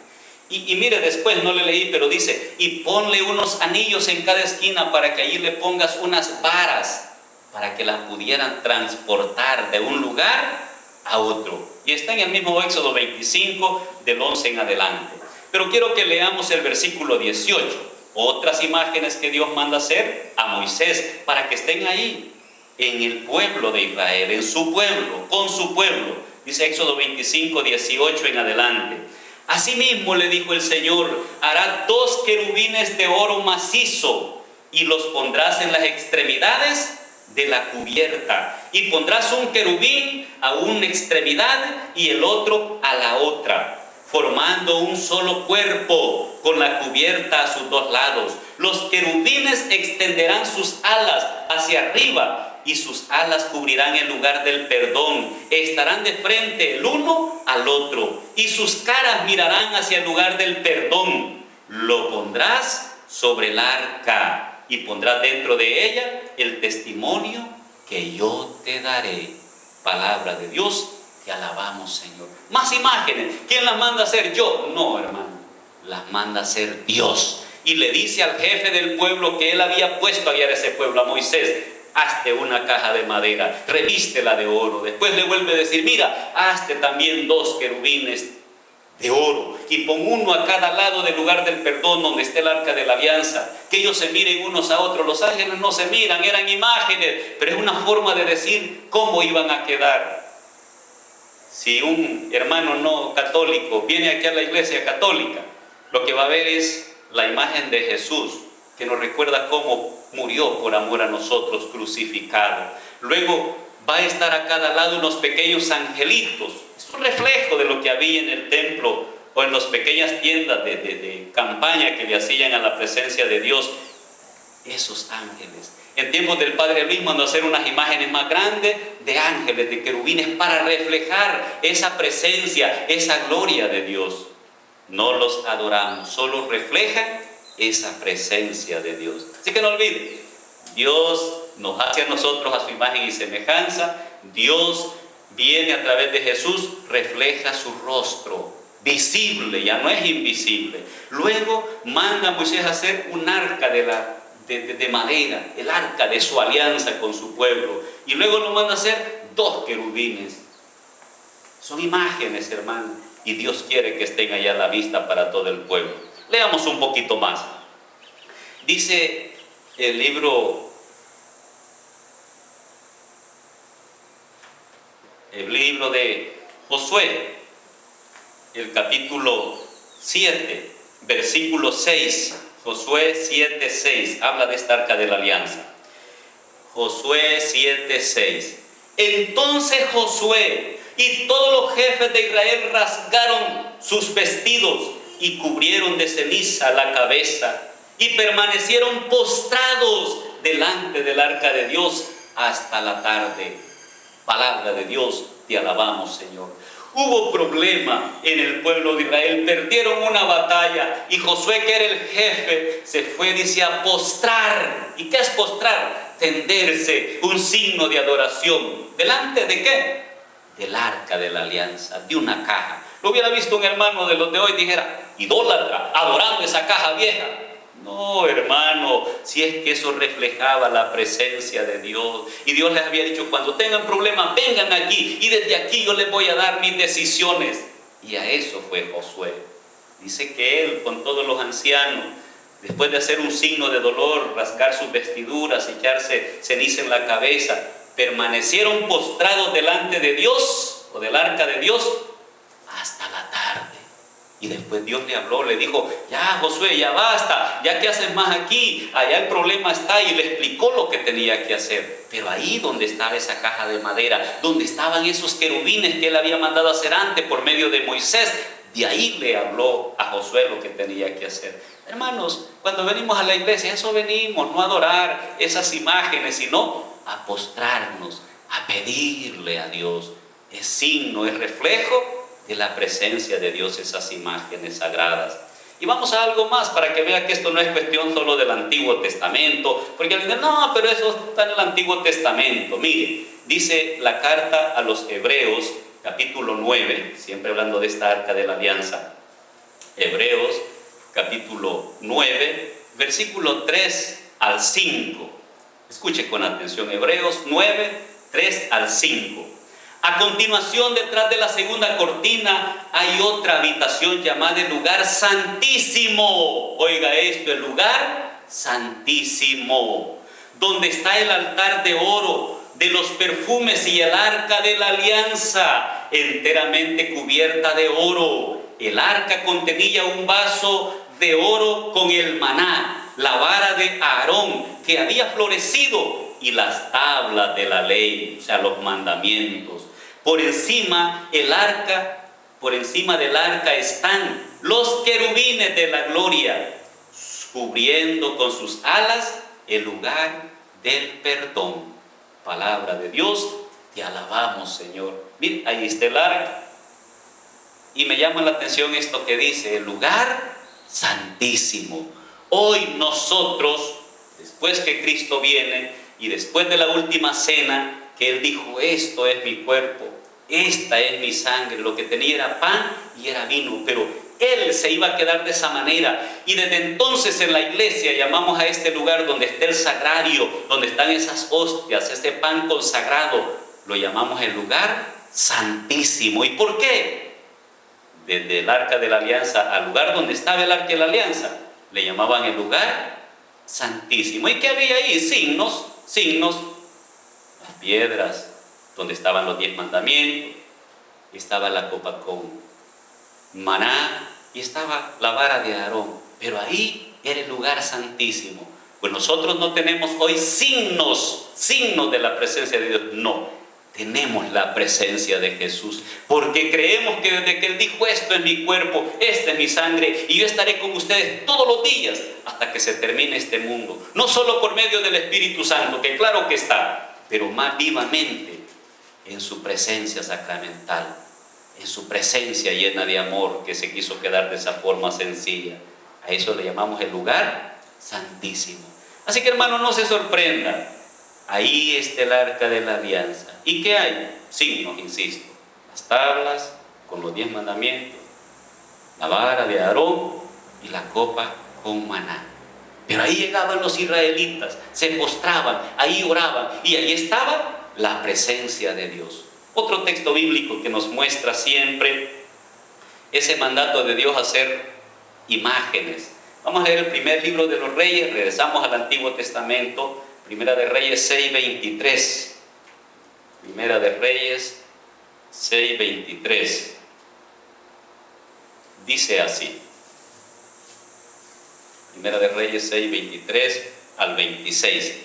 Speaker 2: Y mire, después no le leí, pero dice, y ponle unos anillos en cada esquina para que allí le pongas unas varas para que las pudieran transportar de un lugar a otro. Y está en el mismo Éxodo 25, del 11 en adelante. Pero quiero que leamos el versículo 18. Otras imágenes que Dios manda hacer a Moisés para que estén ahí en el pueblo de Israel, en su pueblo, con su pueblo. Dice Éxodo 25, 18 en adelante. Asimismo le dijo el Señor, harás 2 querubines de oro macizo y los pondrás en las extremidades de la cubierta. Y pondrás un querubín a una extremidad y el otro a la otra, formando un solo cuerpo con la cubierta a sus 2 lados. Los querubines extenderán sus alas hacia arriba y sus alas cubrirán el lugar del perdón. Estarán de frente el uno al otro y sus caras mirarán hacia el lugar del perdón. Lo pondrás sobre el arca y pondrás dentro de ella el testimonio que yo te daré. Palabra de Dios, te alabamos, Señor. Más imágenes, ¿quién las manda a hacer? Yo. No, hermano, las manda a hacer Dios. Y le dice al jefe del pueblo que él había puesto a guiar a ese pueblo, a Moisés: hazte una caja de madera, revístela de oro. Después le vuelve a decir: mira, hazte también 2 querubines de oro y pon uno a cada lado del lugar del perdón donde esté el arca de la alianza, que ellos se miren unos a otros. Los ángeles no se miran, eran imágenes, pero es una forma de decir cómo iban a quedar. Si un hermano no católico viene aquí a la iglesia católica, lo que va a ver es la imagen de Jesús, que nos recuerda cómo murió por amor a nosotros, crucificado. Luego va a estar a cada lado unos pequeños angelitos. Es un reflejo de lo que había en el templo o en las pequeñas tiendas de campaña que le hacían a la presencia de Dios. Esos ángeles. En tiempos del Padre Luis mandó a hacer unas imágenes más grandes de ángeles, de querubines, para reflejar esa presencia, esa gloria de Dios. No los adoramos, solo reflejan esa presencia de Dios. Así que no olviden, Dios nos hace a nosotros a su imagen y semejanza. Dios viene a través de Jesús, refleja su rostro, visible, ya no es invisible. Luego manda a Moisés a hacer un arca de madera, el arca de su alianza con su pueblo. Y luego lo manda a hacer 2 querubines. Son imágenes, hermano, y Dios quiere que estén allá a la vista para todo el pueblo. Leamos un poquito más. Dice el libro de Josué, el capítulo 7, versículo 6. Josué 7:6 habla de esta arca de la alianza. Josué 7:6. Entonces Josué y todos los jefes de Israel rasgaron sus vestidos y cubrieron de ceniza la cabeza y permanecieron postrados delante del arca de Dios hasta la tarde. Palabra de Dios, te alabamos, Señor. Hubo problema en el pueblo de Israel, perdieron una batalla y Josué, que era el jefe, se fue, dice, a postrar. ¿Y qué es postrar? Tenderse, un signo de adoración. ¿Delante de qué? Del arca de la alianza, de una caja. Lo hubiera visto un hermano de los de hoy, dijera: idólatra, adorando esa caja vieja. No, hermano, si es que eso reflejaba la presencia de Dios. Y Dios les había dicho: cuando tengan problemas, vengan aquí, y desde aquí yo les voy a dar mis decisiones. Y a eso fue Josué. Dice que él, con todos los ancianos, después de hacer un signo de dolor, rasgar sus vestiduras, echarse ceniza en la cabeza, permanecieron postrados delante de Dios, o del arca de Dios, hasta la tarde. Y después Dios le habló, le dijo: ya, Josué, ya basta, ya que haces más aquí, allá el problema está. Y le explicó lo que tenía que hacer. Pero ahí donde estaba esa caja de madera, donde estaban esos querubines que él había mandado a hacer antes por medio de Moisés, de ahí le habló a Josué lo que tenía que hacer. Hermanos, cuando venimos a la iglesia, eso venimos, no a adorar esas imágenes, sino a postrarnos, a pedirle a Dios. Es signo, es reflejo de la presencia de Dios, esas imágenes sagradas. Y vamos a algo más para que vea que esto no es cuestión solo del Antiguo Testamento, porque alguien dice: no, pero eso está en el Antiguo Testamento. Mire, dice la carta a los Hebreos, capítulo 9, siempre hablando de esta arca de la alianza. Hebreos, capítulo 9, versículo 3 al 5. Escuche con atención, Hebreos 9, 3 al 5. A continuación, detrás de la segunda cortina hay otra habitación llamada el lugar santísimo. Oiga esto, el lugar santísimo, donde está el altar de oro de los perfumes y el arca de la alianza, enteramente cubierta de oro. El arca contenía un vaso de oro con el maná, la vara de Aarón que había florecido, y las tablas de la ley, o sea, los mandamientos. Por encima del arca están los querubines de la gloria, cubriendo con sus alas el lugar del perdón. Palabra de Dios, te alabamos, Señor. Miren, ahí está el arca. Y me llama la atención esto que dice, el lugar santísimo. Hoy nosotros, después que Cristo viene y después de la última cena, que Él dijo, esto es mi cuerpo, esta es mi sangre, lo que tenía era pan y era vino, pero Él se iba a quedar de esa manera. Y desde entonces en la iglesia llamamos a este lugar donde está el sagrario, donde están esas hostias, ese pan consagrado, lo llamamos el lugar santísimo. ¿Y por qué? Desde el arca de la alianza al lugar donde estaba el arca de la alianza, le llamaban el lugar santísimo. ¿Y qué había ahí? Signos, las piedras, donde estaban los 10 mandamientos, estaba la copa con maná y estaba la vara de Aarón, pero ahí era el lugar santísimo. Pues nosotros no tenemos hoy signos de la presencia de Dios, no, tenemos la presencia de Jesús, porque creemos que desde que Él dijo, esto es mi cuerpo, esta es mi sangre, y yo estaré con ustedes todos los días hasta que se termine este mundo, no solo por medio del Espíritu Santo, que claro que está, pero más vivamente en su presencia sacramental, en su presencia llena de amor, que se quiso quedar de esa forma sencilla. A eso le llamamos el lugar santísimo. Así que, hermano, no se sorprenda. Ahí está el arca de la alianza. ¿Y qué hay? Signos, insisto. Las tablas con los 10 mandamientos, la vara de Aarón y la copa con maná. Pero ahí llegaban los israelitas, se postraban, ahí oraban, y ahí estaba la presencia de Dios. Otro texto bíblico que nos muestra siempre ese mandato de Dios a hacer imágenes. Vamos a leer el primer libro de los Reyes, regresamos al Antiguo Testamento, Primera de Reyes 6:23. Primera de Reyes 6:23. Dice así. Primera de Reyes 6:23 al 26.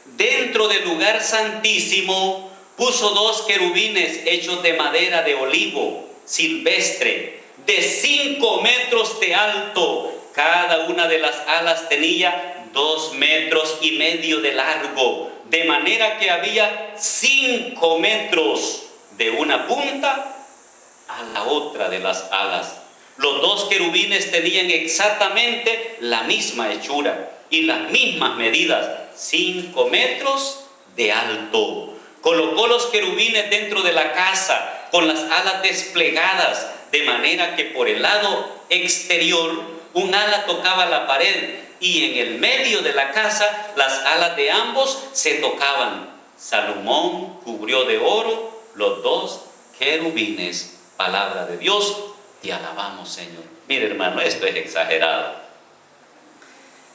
Speaker 2: Dentro del lugar santísimo puso 2 querubines hechos de madera de olivo silvestre, de 5 metros de alto. Cada una de las alas tenía 2,5 metros de largo, de manera que había 5 metros de una punta a la otra de las alas. Los 2 querubines tenían exactamente la misma hechura y las mismas medidas, 5 metros de alto. Colocó los querubines dentro de la casa con las alas desplegadas, de manera que por el lado exterior un ala tocaba la pared y en el medio de la casa las alas de ambos se tocaban. Salomón cubrió de oro los 2 querubines. Palabra de Dios, te alabamos, Señor. Mire, hermano, esto es exagerado.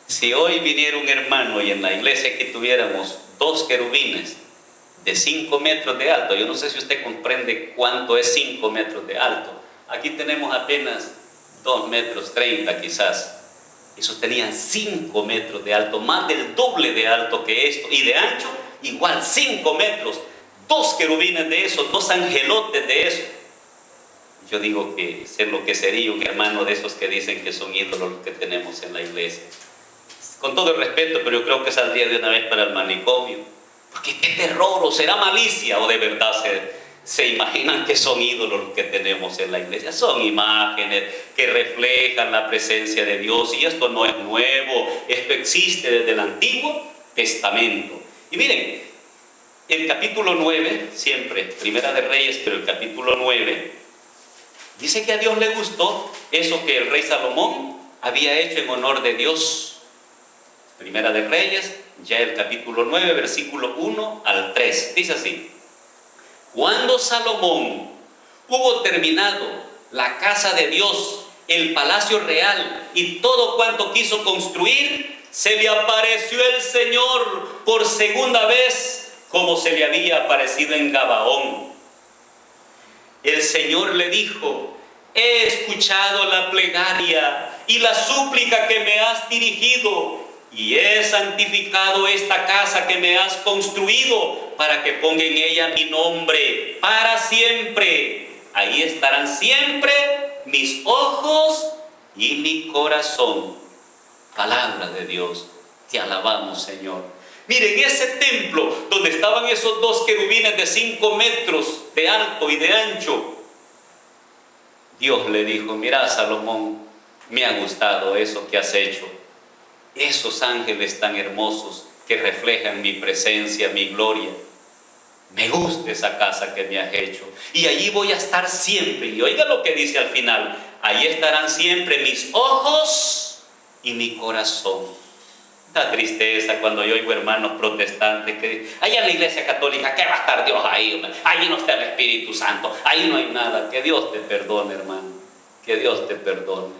Speaker 2: Si hoy viniera un hermano y en la iglesia que tuviéramos 2 querubines de 5 metros de alto, yo no sé si usted comprende cuánto es 5 metros de alto. Aquí tenemos apenas 2,30 metros quizás. Esos tenían 5 metros de alto, más del doble de alto que esto, y de ancho igual 5 metros. 2 querubines de esos, 2 angelotes de eso. Yo digo que se enloquecería un hermano de esos que dicen que son ídolos los que tenemos en la iglesia. Con todo el respeto, pero yo creo que saldría de una vez para el manicomio. Porque qué terror, o será malicia, o de verdad se imaginan que son ídolos los que tenemos en la iglesia. Son imágenes que reflejan la presencia de Dios, y esto no es nuevo, esto existe desde el Antiguo Testamento. Y miren, el capítulo 9, siempre, Primera de Reyes, pero el capítulo 9, dice que a Dios le gustó eso que el rey Salomón había hecho en honor de Dios. Primera de Reyes, ya el capítulo 9, versículo 1 al 3, dice así: cuando Salomón hubo terminado la casa de Dios, el palacio real y todo cuanto quiso construir, se le apareció el Señor por segunda vez, como se le había aparecido en Gabaón. El Señor le dijo: he escuchado la plegaria y la súplica que me has dirigido, y he santificado esta casa que me has construido para que ponga en ella mi nombre para siempre. Ahí estarán siempre mis ojos y mi corazón. Palabra de Dios, te alabamos, Señor. Miren, ese templo donde estaban esos dos querubines de 5 metros de alto y de ancho, Dios le dijo: mira, Salomón, me ha gustado eso que has hecho. Esos ángeles tan hermosos que reflejan mi presencia, mi gloria. Me gusta esa casa que me has hecho. Y allí voy a estar siempre. Y oiga lo que dice al final: ahí estarán siempre mis ojos y mi corazón. Da tristeza cuando yo oigo hermanos protestantes que allá en la iglesia católica, ¿qué va a estar Dios ahí? Ahí no está el Espíritu Santo, ahí no hay nada. Que Dios te perdone, hermano, que Dios te perdone.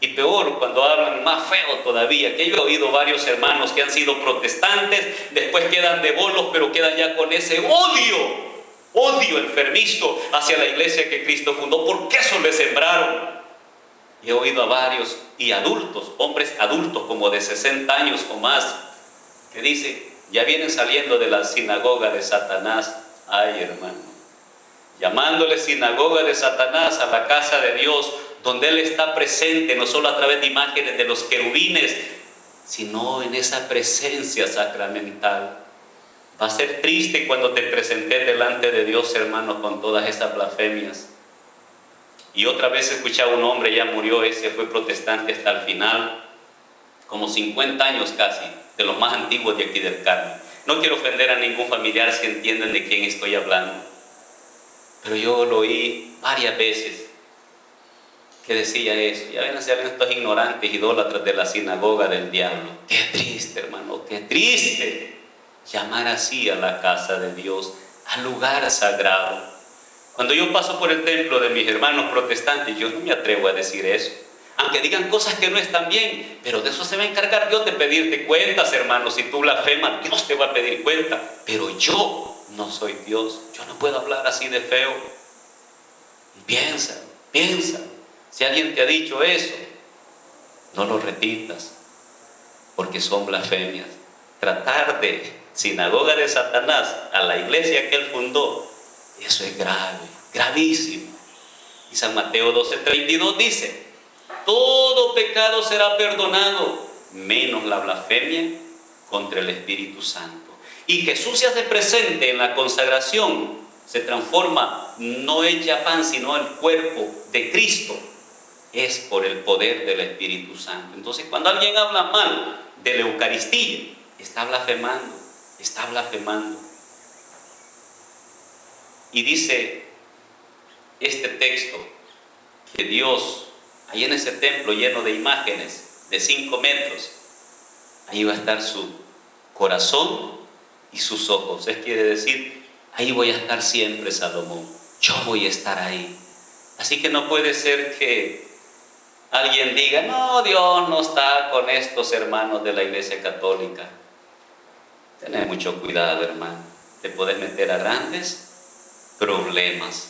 Speaker 2: Y peor cuando hablan, más feo todavía, que yo he oído varios hermanos que han sido protestantes, después quedan de bolos, pero quedan ya con ese odio enfermizo hacia la iglesia que Cristo fundó, porque eso le sembraron. Y he oído a varios y adultos, hombres adultos como de 60 años o más, que dicen: ya vienen saliendo de la sinagoga de Satanás. Ay, hermano, llamándole sinagoga de Satanás a la casa de Dios, donde Él está presente, no solo a través de imágenes de los querubines, sino en esa presencia sacramental. Va a ser triste cuando te presentes delante de Dios, hermano, con todas esas blasfemias. Y otra vez escuchaba un hombre, ya murió, ese fue protestante hasta el final, como 50 años casi, de los más antiguos de aquí del Carmen. No quiero ofender a ningún familiar, si entienden de quién estoy hablando, pero yo lo oí varias veces que decía eso. Ya ven, salen estos ignorantes, idólatras de la sinagoga del diablo. Qué triste, hermano, qué triste llamar así a la casa de Dios, al lugar sagrado. Cuando yo paso por el templo de mis hermanos protestantes, yo no me atrevo a decir eso, aunque digan cosas que no están bien, pero de eso se va a encargar Dios, de pedirte cuentas, hermano. Si tú blasfemas, Dios te va a pedir cuenta, pero yo no soy Dios, yo no puedo hablar así de feo. Piensa, si alguien te ha dicho eso, no lo repitas, porque son blasfemias. Tratar de sinagoga de Satanás a la iglesia que Él fundó, eso es grave, gravísimo. Y San Mateo 12:32 dice: todo pecado será perdonado, menos la blasfemia contra el Espíritu Santo. Y Jesús se hace presente en la consagración, se transforma, no echa pan, sino el cuerpo de Cristo. Es por el poder del Espíritu Santo. Entonces, cuando alguien habla mal de la Eucaristía, está blasfemando, está blasfemando. Y dice este texto que Dios, ahí en ese templo lleno de imágenes de 5 metros, ahí va a estar su corazón y sus ojos. Es quiere decir, ahí voy a estar siempre, Salomón. Yo voy a estar ahí. Así que no puede ser que alguien diga: no, Dios no está con estos hermanos de la iglesia católica. Tened mucho cuidado, hermano. Te puedes meter a grandes problemas.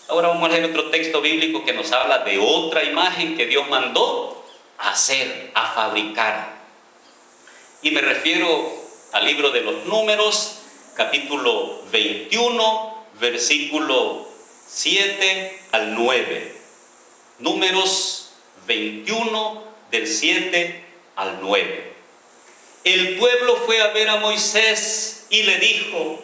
Speaker 2: Ahora vamos a leer otro texto bíblico que nos habla de otra imagen que Dios mandó a hacer, a fabricar. Y me refiero al libro de los Números, capítulo 21, versículo 7 al 9. Números 21, del 7 al 9. El pueblo fue a ver a Moisés y le dijo: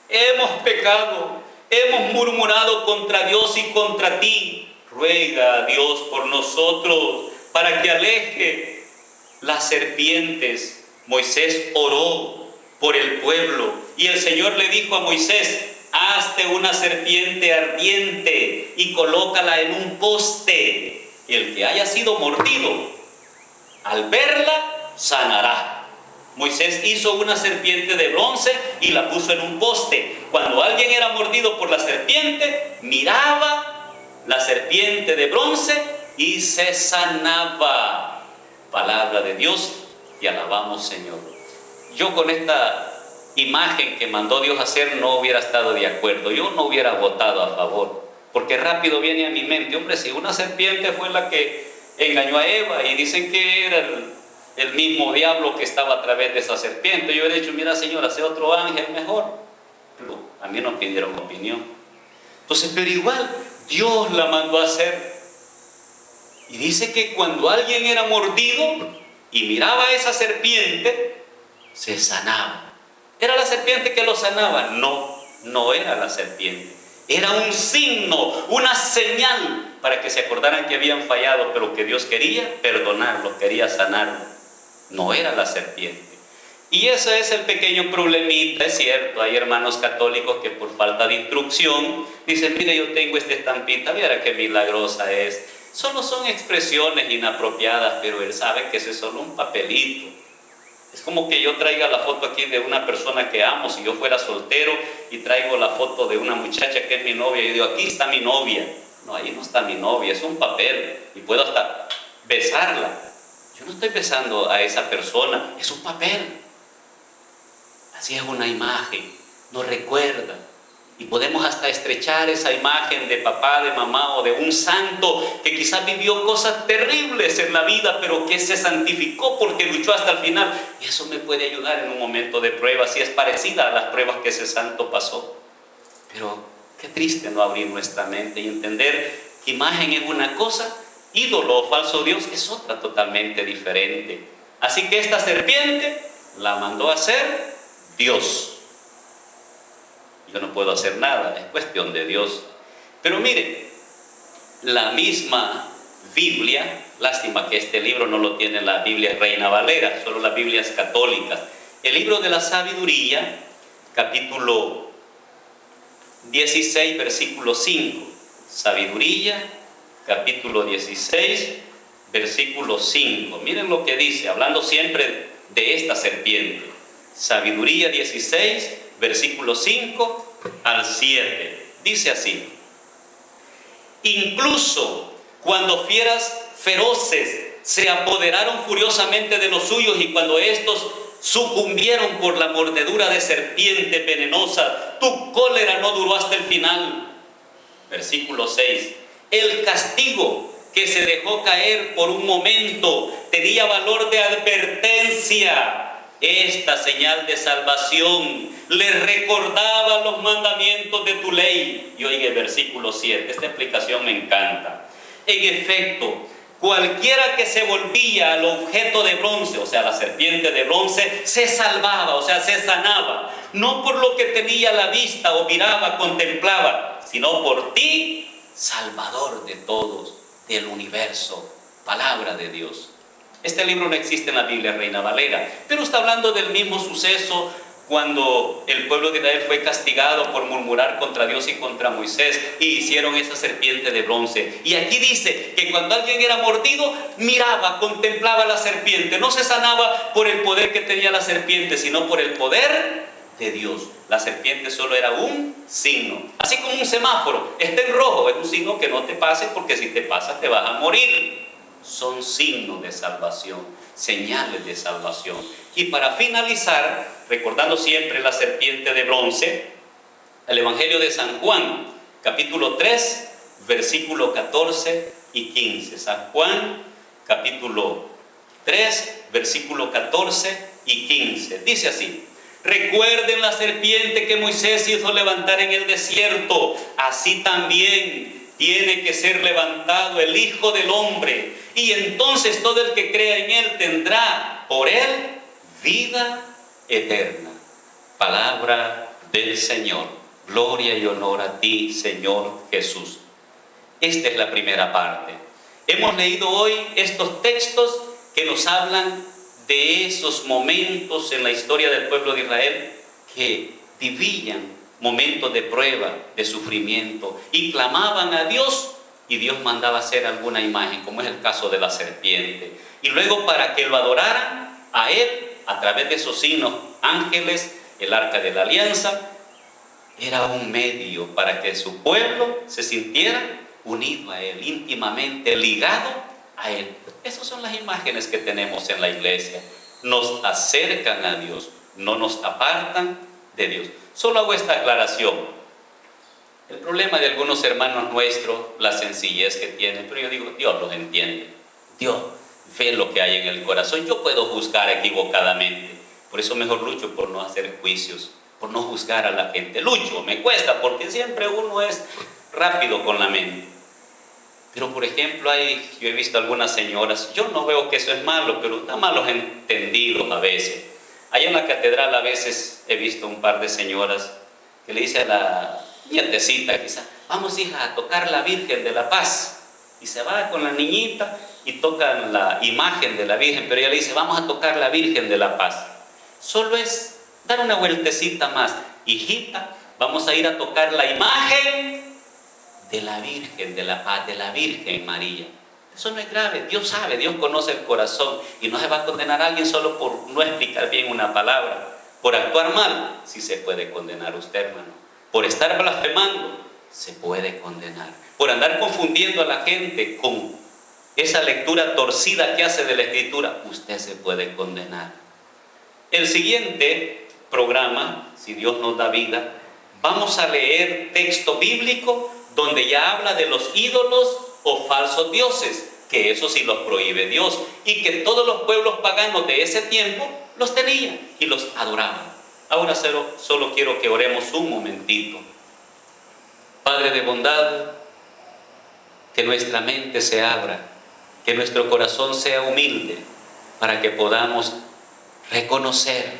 Speaker 2: hemos pecado, hemos murmurado contra Dios y contra ti. Ruega a Dios por nosotros para que aleje las serpientes. Moisés oró por el pueblo y el Señor le dijo a Moisés: hazte una serpiente ardiente y colócala en un poste. El que haya sido mordido, al verla, sanará. Moisés hizo una serpiente de bronce y la puso en un poste. Cuando alguien era mordido por la serpiente, miraba la serpiente de bronce y se sanaba. Palabra de Dios, te alabamos, Señor. Yo con esta imagen que mandó Dios hacer no hubiera estado de acuerdo, yo no hubiera votado a favor, porque rápido viene a mi mente: hombre, si una serpiente fue la que engañó a Eva y dicen que era el mismo diablo que estaba a través de esa serpiente, yo he dicho: mira, Señor, hace otro ángel mejor. Pero a mí no pidieron opinión. Entonces, pero igual Dios la mandó a hacer. Y dice que cuando alguien era mordido, y miraba a esa serpiente, se sanaba. ¿Era la serpiente que lo sanaba? No, no era la serpiente. Era un signo, una señal para que se acordaran que habían fallado, pero que Dios quería perdonarlo, quería sanarlo. No era la serpiente. Y ese es el pequeño problemita, es cierto. Hay hermanos católicos que por falta de instrucción dicen: mire, yo tengo esta estampita, viera qué milagrosa es. Solo son expresiones inapropiadas, pero él sabe que ese es solo un papelito. Es como que yo traiga la foto aquí de una persona que amo, si yo fuera soltero, y traigo la foto de una muchacha que es mi novia, y yo digo: aquí está mi novia. No, ahí no está mi novia, es un papel, y puedo hasta besarla. Yo no estoy besando a esa persona, es un papel. Así es una imagen, nos recuerda. Y podemos hasta estrechar esa imagen de papá, de mamá o de un santo que quizás vivió cosas terribles en la vida, pero que se santificó porque luchó hasta el final. Y eso me puede ayudar en un momento de prueba, si es parecida a las pruebas que ese santo pasó. Pero qué triste no abrir nuestra mente y entender que imagen es una cosa, ídolo o falso Dios es otra totalmente diferente. Así que esta serpiente la mandó a hacer Dios. Yo no puedo hacer nada, es cuestión de Dios. Pero mire, la misma Biblia, lástima que este libro no lo tiene la Biblia Reina Valera, solo las Biblias católicas. El libro de la sabiduría, capítulo 16, versículo 5. Sabiduría, capítulo 16, versículo 5. Miren lo que dice, hablando siempre de esta serpiente. Sabiduría 16, versículo 5 al 7. Dice así: incluso cuando fieras feroces se apoderaron furiosamente de los suyos, y cuando estos sucumbieron por la mordedura de serpiente venenosa, tu cólera no duró hasta el final. Versículo 6. El castigo que se dejó caer por un momento tenía valor de advertencia. Esta señal de salvación les recordaba los mandamientos de tu ley. Y oiga el versículo 7, esta explicación me encanta. En efecto, cualquiera que se volvía al objeto de bronce, o sea, la serpiente de bronce, se salvaba, o sea, se sanaba. No por lo que tenía a la vista o miraba, contemplaba, sino por ti, Salvador de todos, del universo, palabra de Dios. Este libro no existe en la Biblia Reina Valera, pero está hablando del mismo suceso cuando el pueblo de Israel fue castigado por murmurar contra Dios y contra Moisés, y hicieron esa serpiente de bronce. Y aquí dice que cuando alguien era mordido, miraba, contemplaba la serpiente. No se sanaba por el poder que tenía la serpiente, sino por el poder de Dios. La serpiente solo era un signo, así como un semáforo. Está en rojo, es un signo que no te pases, porque si te pasas te vas a morir. Son signos de salvación, señales de salvación. Y para finalizar, recordando siempre la serpiente de bronce, el Evangelio de San Juan, capítulo 3, versículo 14 y 15. San Juan, capítulo 3, versículo 14 y 15. Dice así: recuerden la serpiente que Moisés hizo levantar en el desierto, así también tiene que ser levantado el Hijo del Hombre, y entonces todo el que crea en él tendrá por él vida eterna. Palabra del Señor. Gloria y honor a ti, Señor Jesús. Esta es la primera parte. Hemos leído hoy estos textos que nos hablan de esos momentos en la historia del pueblo de Israel que vivían momentos de prueba, de sufrimiento, y clamaban a Dios, y Dios mandaba hacer alguna imagen, como es el caso de la serpiente. Y luego, para que lo adoraran a Él, a través de esos signos, ángeles, el arca de la alianza, era un medio para que su pueblo se sintiera unido a Él, íntimamente ligado a Él. Esas son las imágenes que tenemos en la iglesia. Nos acercan a Dios, no nos apartan de Dios. Solo hago esta aclaración. El problema de algunos hermanos nuestros, la sencillez que tienen, pero yo digo, Dios los entiende. Dios ve lo que hay en el corazón. Yo puedo juzgar equivocadamente. Por eso mejor lucho por no hacer juicios, por no juzgar a la gente. Lucho, me cuesta, porque siempre uno es rápido con la mente. Pero por ejemplo, yo he visto algunas señoras, yo no veo que eso es malo, pero da malos entendidos a veces. Allá en la catedral a veces he visto un par de señoras que le dice a la nietecita quizá, vamos hija a tocar la Virgen de la Paz. Y se va con la niñita y tocan la imagen de la Virgen, pero ella le dice, vamos a tocar la Virgen de la Paz. Solo es dar una vueltecita más. Hijita, vamos a ir a tocar la imagen de la Virgen de la Paz, de la Virgen María. Eso no es grave, Dios sabe, Dios conoce el corazón y no se va a condenar a alguien solo por no explicar bien una palabra. Por actuar mal, sí se puede condenar usted, hermano. Por estar blasfemando, se puede condenar. Por andar confundiendo a la gente con esa lectura torcida que hace de la Escritura, usted se puede condenar. El siguiente programa, si Dios nos da vida, vamos a leer texto bíblico donde ya habla de los ídolos o falsos dioses, que eso sí los prohíbe Dios, y que todos los pueblos paganos de ese tiempo los tenían y los adoraban. Ahora solo quiero que oremos un momentito. Padre de bondad, que nuestra mente se abra, que nuestro corazón sea humilde, para que podamos reconocer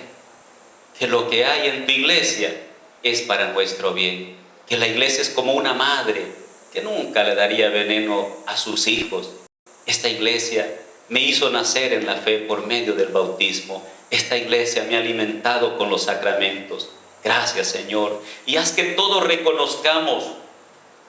Speaker 2: que lo que hay en tu iglesia es para nuestro bien, que la iglesia es como una madre que nunca le daría veneno a sus hijos. Esta iglesia me hizo nacer en la fe por medio del bautismo. Esta iglesia me ha alimentado con los sacramentos. Gracias, Señor. Y haz que todos reconozcamos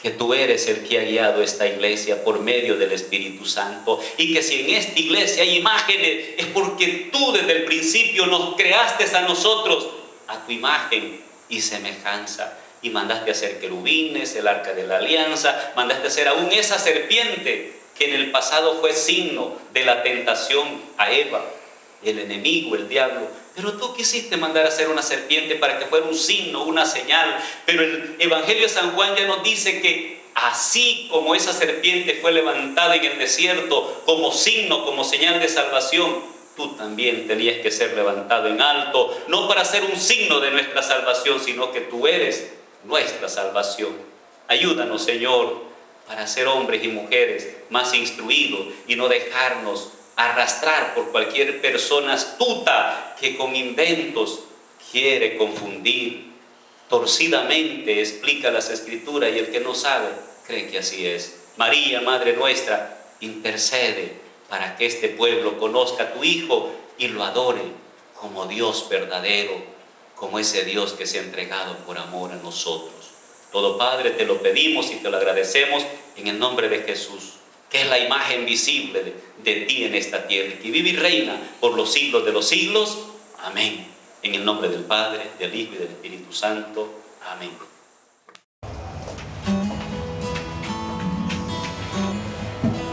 Speaker 2: que tú eres el que ha guiado esta iglesia por medio del Espíritu Santo, y que si en esta iglesia hay imágenes es porque tú desde el principio nos creaste a nosotros a tu imagen y semejanza, y mandaste a hacer querubines, el arca de la alianza, mandaste a hacer aún esa serpiente que en el pasado fue signo de la tentación a Eva, el enemigo, el diablo. Pero tú quisiste mandar a hacer una serpiente para que fuera un signo, una señal. Pero el Evangelio de San Juan ya nos dice que así como esa serpiente fue levantada en el desierto como signo, como señal de salvación, tú también tenías que ser levantado en alto, no para ser un signo de nuestra salvación, sino que tú eres nuestra salvación. Ayúdanos, Señor, para ser hombres y mujeres más instruidos y no dejarnos arrastrar por cualquier persona astuta que con inventos quiere confundir, torcidamente explica las Escrituras, y el que no sabe cree que así es. María, Madre nuestra, intercede para que este pueblo conozca a tu Hijo y lo adore como Dios verdadero, como ese Dios que se ha entregado por amor a nosotros. Todo, Padre, te lo pedimos y te lo agradecemos en el nombre de Jesús, que es la imagen visible de ti en esta tierra, que vive y reina por los siglos de los siglos. Amén. En el nombre del Padre, del Hijo y del Espíritu Santo. Amén.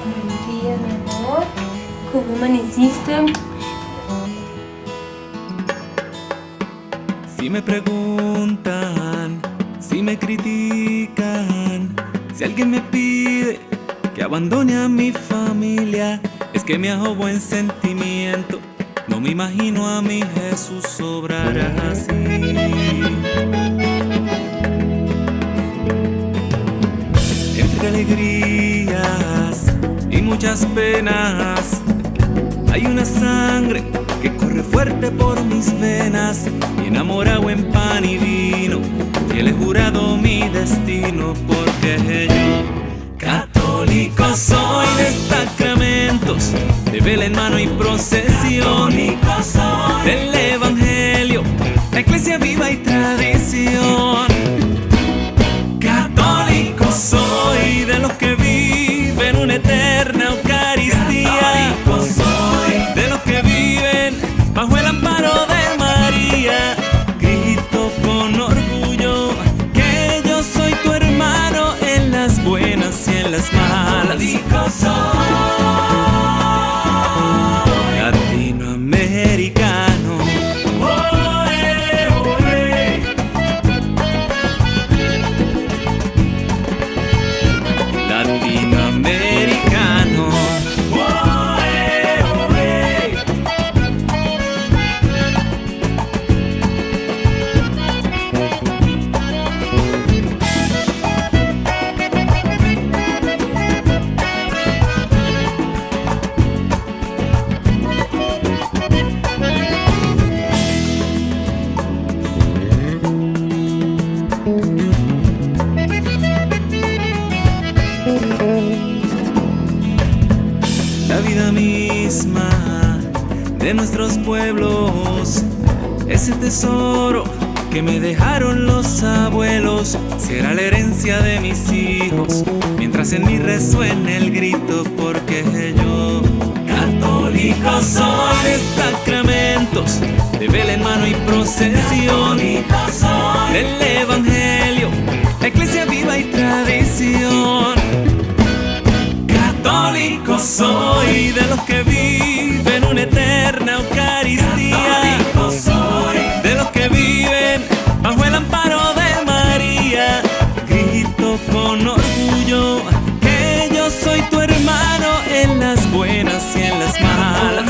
Speaker 3: Buenos días, mi amor. ¿Cómo amaneciste?
Speaker 1: Si me preguntan, si me critican, si alguien me pide que abandone a mi familia, es que me hago buen sentimiento. No me imagino a mi Jesús obrar así. Entre alegrías y muchas penas hay una sangre que corre fuerte por mis venas, y enamorado en pan y vino, fiel he jurado mi destino, porque yo católico soy de sacramentos, de vela en mano y procesión, del Evangelio, la iglesia viva y tradición. Católico soy de los que viven una eterna Eucaristía, de los que viven bajo el amparo de María. Grito con orgullo que yo soy tu hermano. tesoro que me dejaron los abuelos será la herencia de mis hijos, mientras en mí resuene el grito, porque yo católico soy. De sacramentos, de vela en mano y procesión, del evangelio, la iglesia viva y tradición. Católico soy, de los que viven una eterna Eucaristía. Católico soy, de los que viven bajo el amparo de María. Grito con orgullo que yo soy tu hermano en las buenas y en las malas.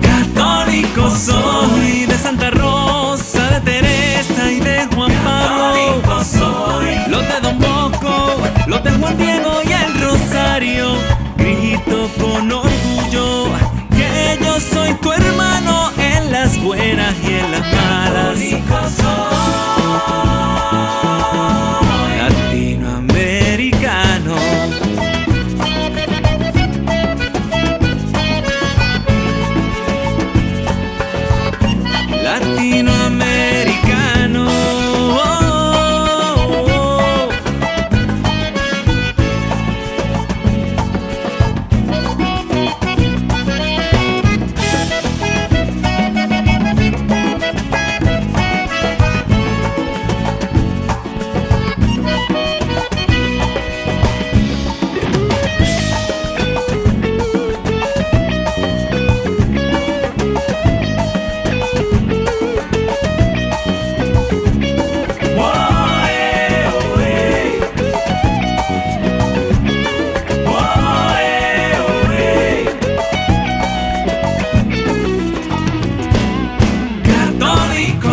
Speaker 1: Católico soy, de Santa Rosa, de Teresa y de Juan Pablo. Católico soy, los de Don Bosco, los de Juan Diego y el Rosario. Grito con orgullo que yo soy tu hermano en las buenas y en las malas. Latinoamericano. Latinoamericano.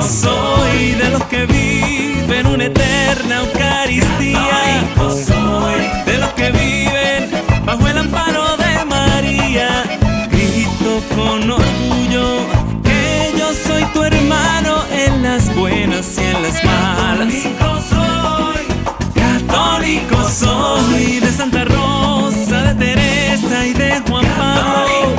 Speaker 1: Soy de los que viven una eterna Eucaristía. Soy de los que viven bajo el amparo de María. Grito con orgullo que yo soy tu hermano en las buenas y en las malas. Católico soy, de Santa Rosa, de Teresa y de Juan Pablo.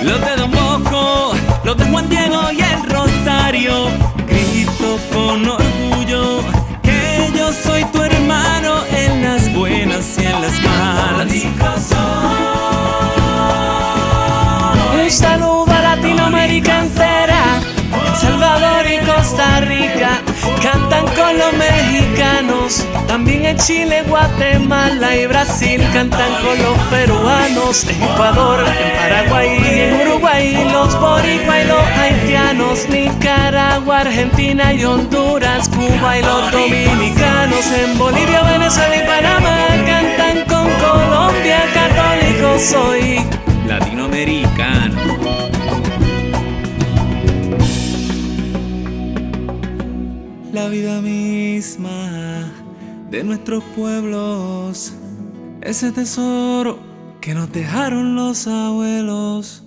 Speaker 1: Los de Don Bosco, los de Juan Diego y el Rosario. Grito con orgullo que yo soy tu hermano en las buenas y en las malas.
Speaker 4: Un saludo a Latinoamérica entera, El Salvador y Costa Rica cantan con los mexicanos. También en Chile, Guatemala y Brasil cantan con los peruanos. En Ecuador, en Paraguay y en Uruguay los boricua y los haitianos. Nicaragua, Argentina y Honduras, Cuba y los dominicanos. En Bolivia, Venezuela y Panamá cantan con Colombia. Católico soy,
Speaker 1: Latinoamericano. La vida misma de nuestros pueblos, ese tesoro que nos dejaron los abuelos.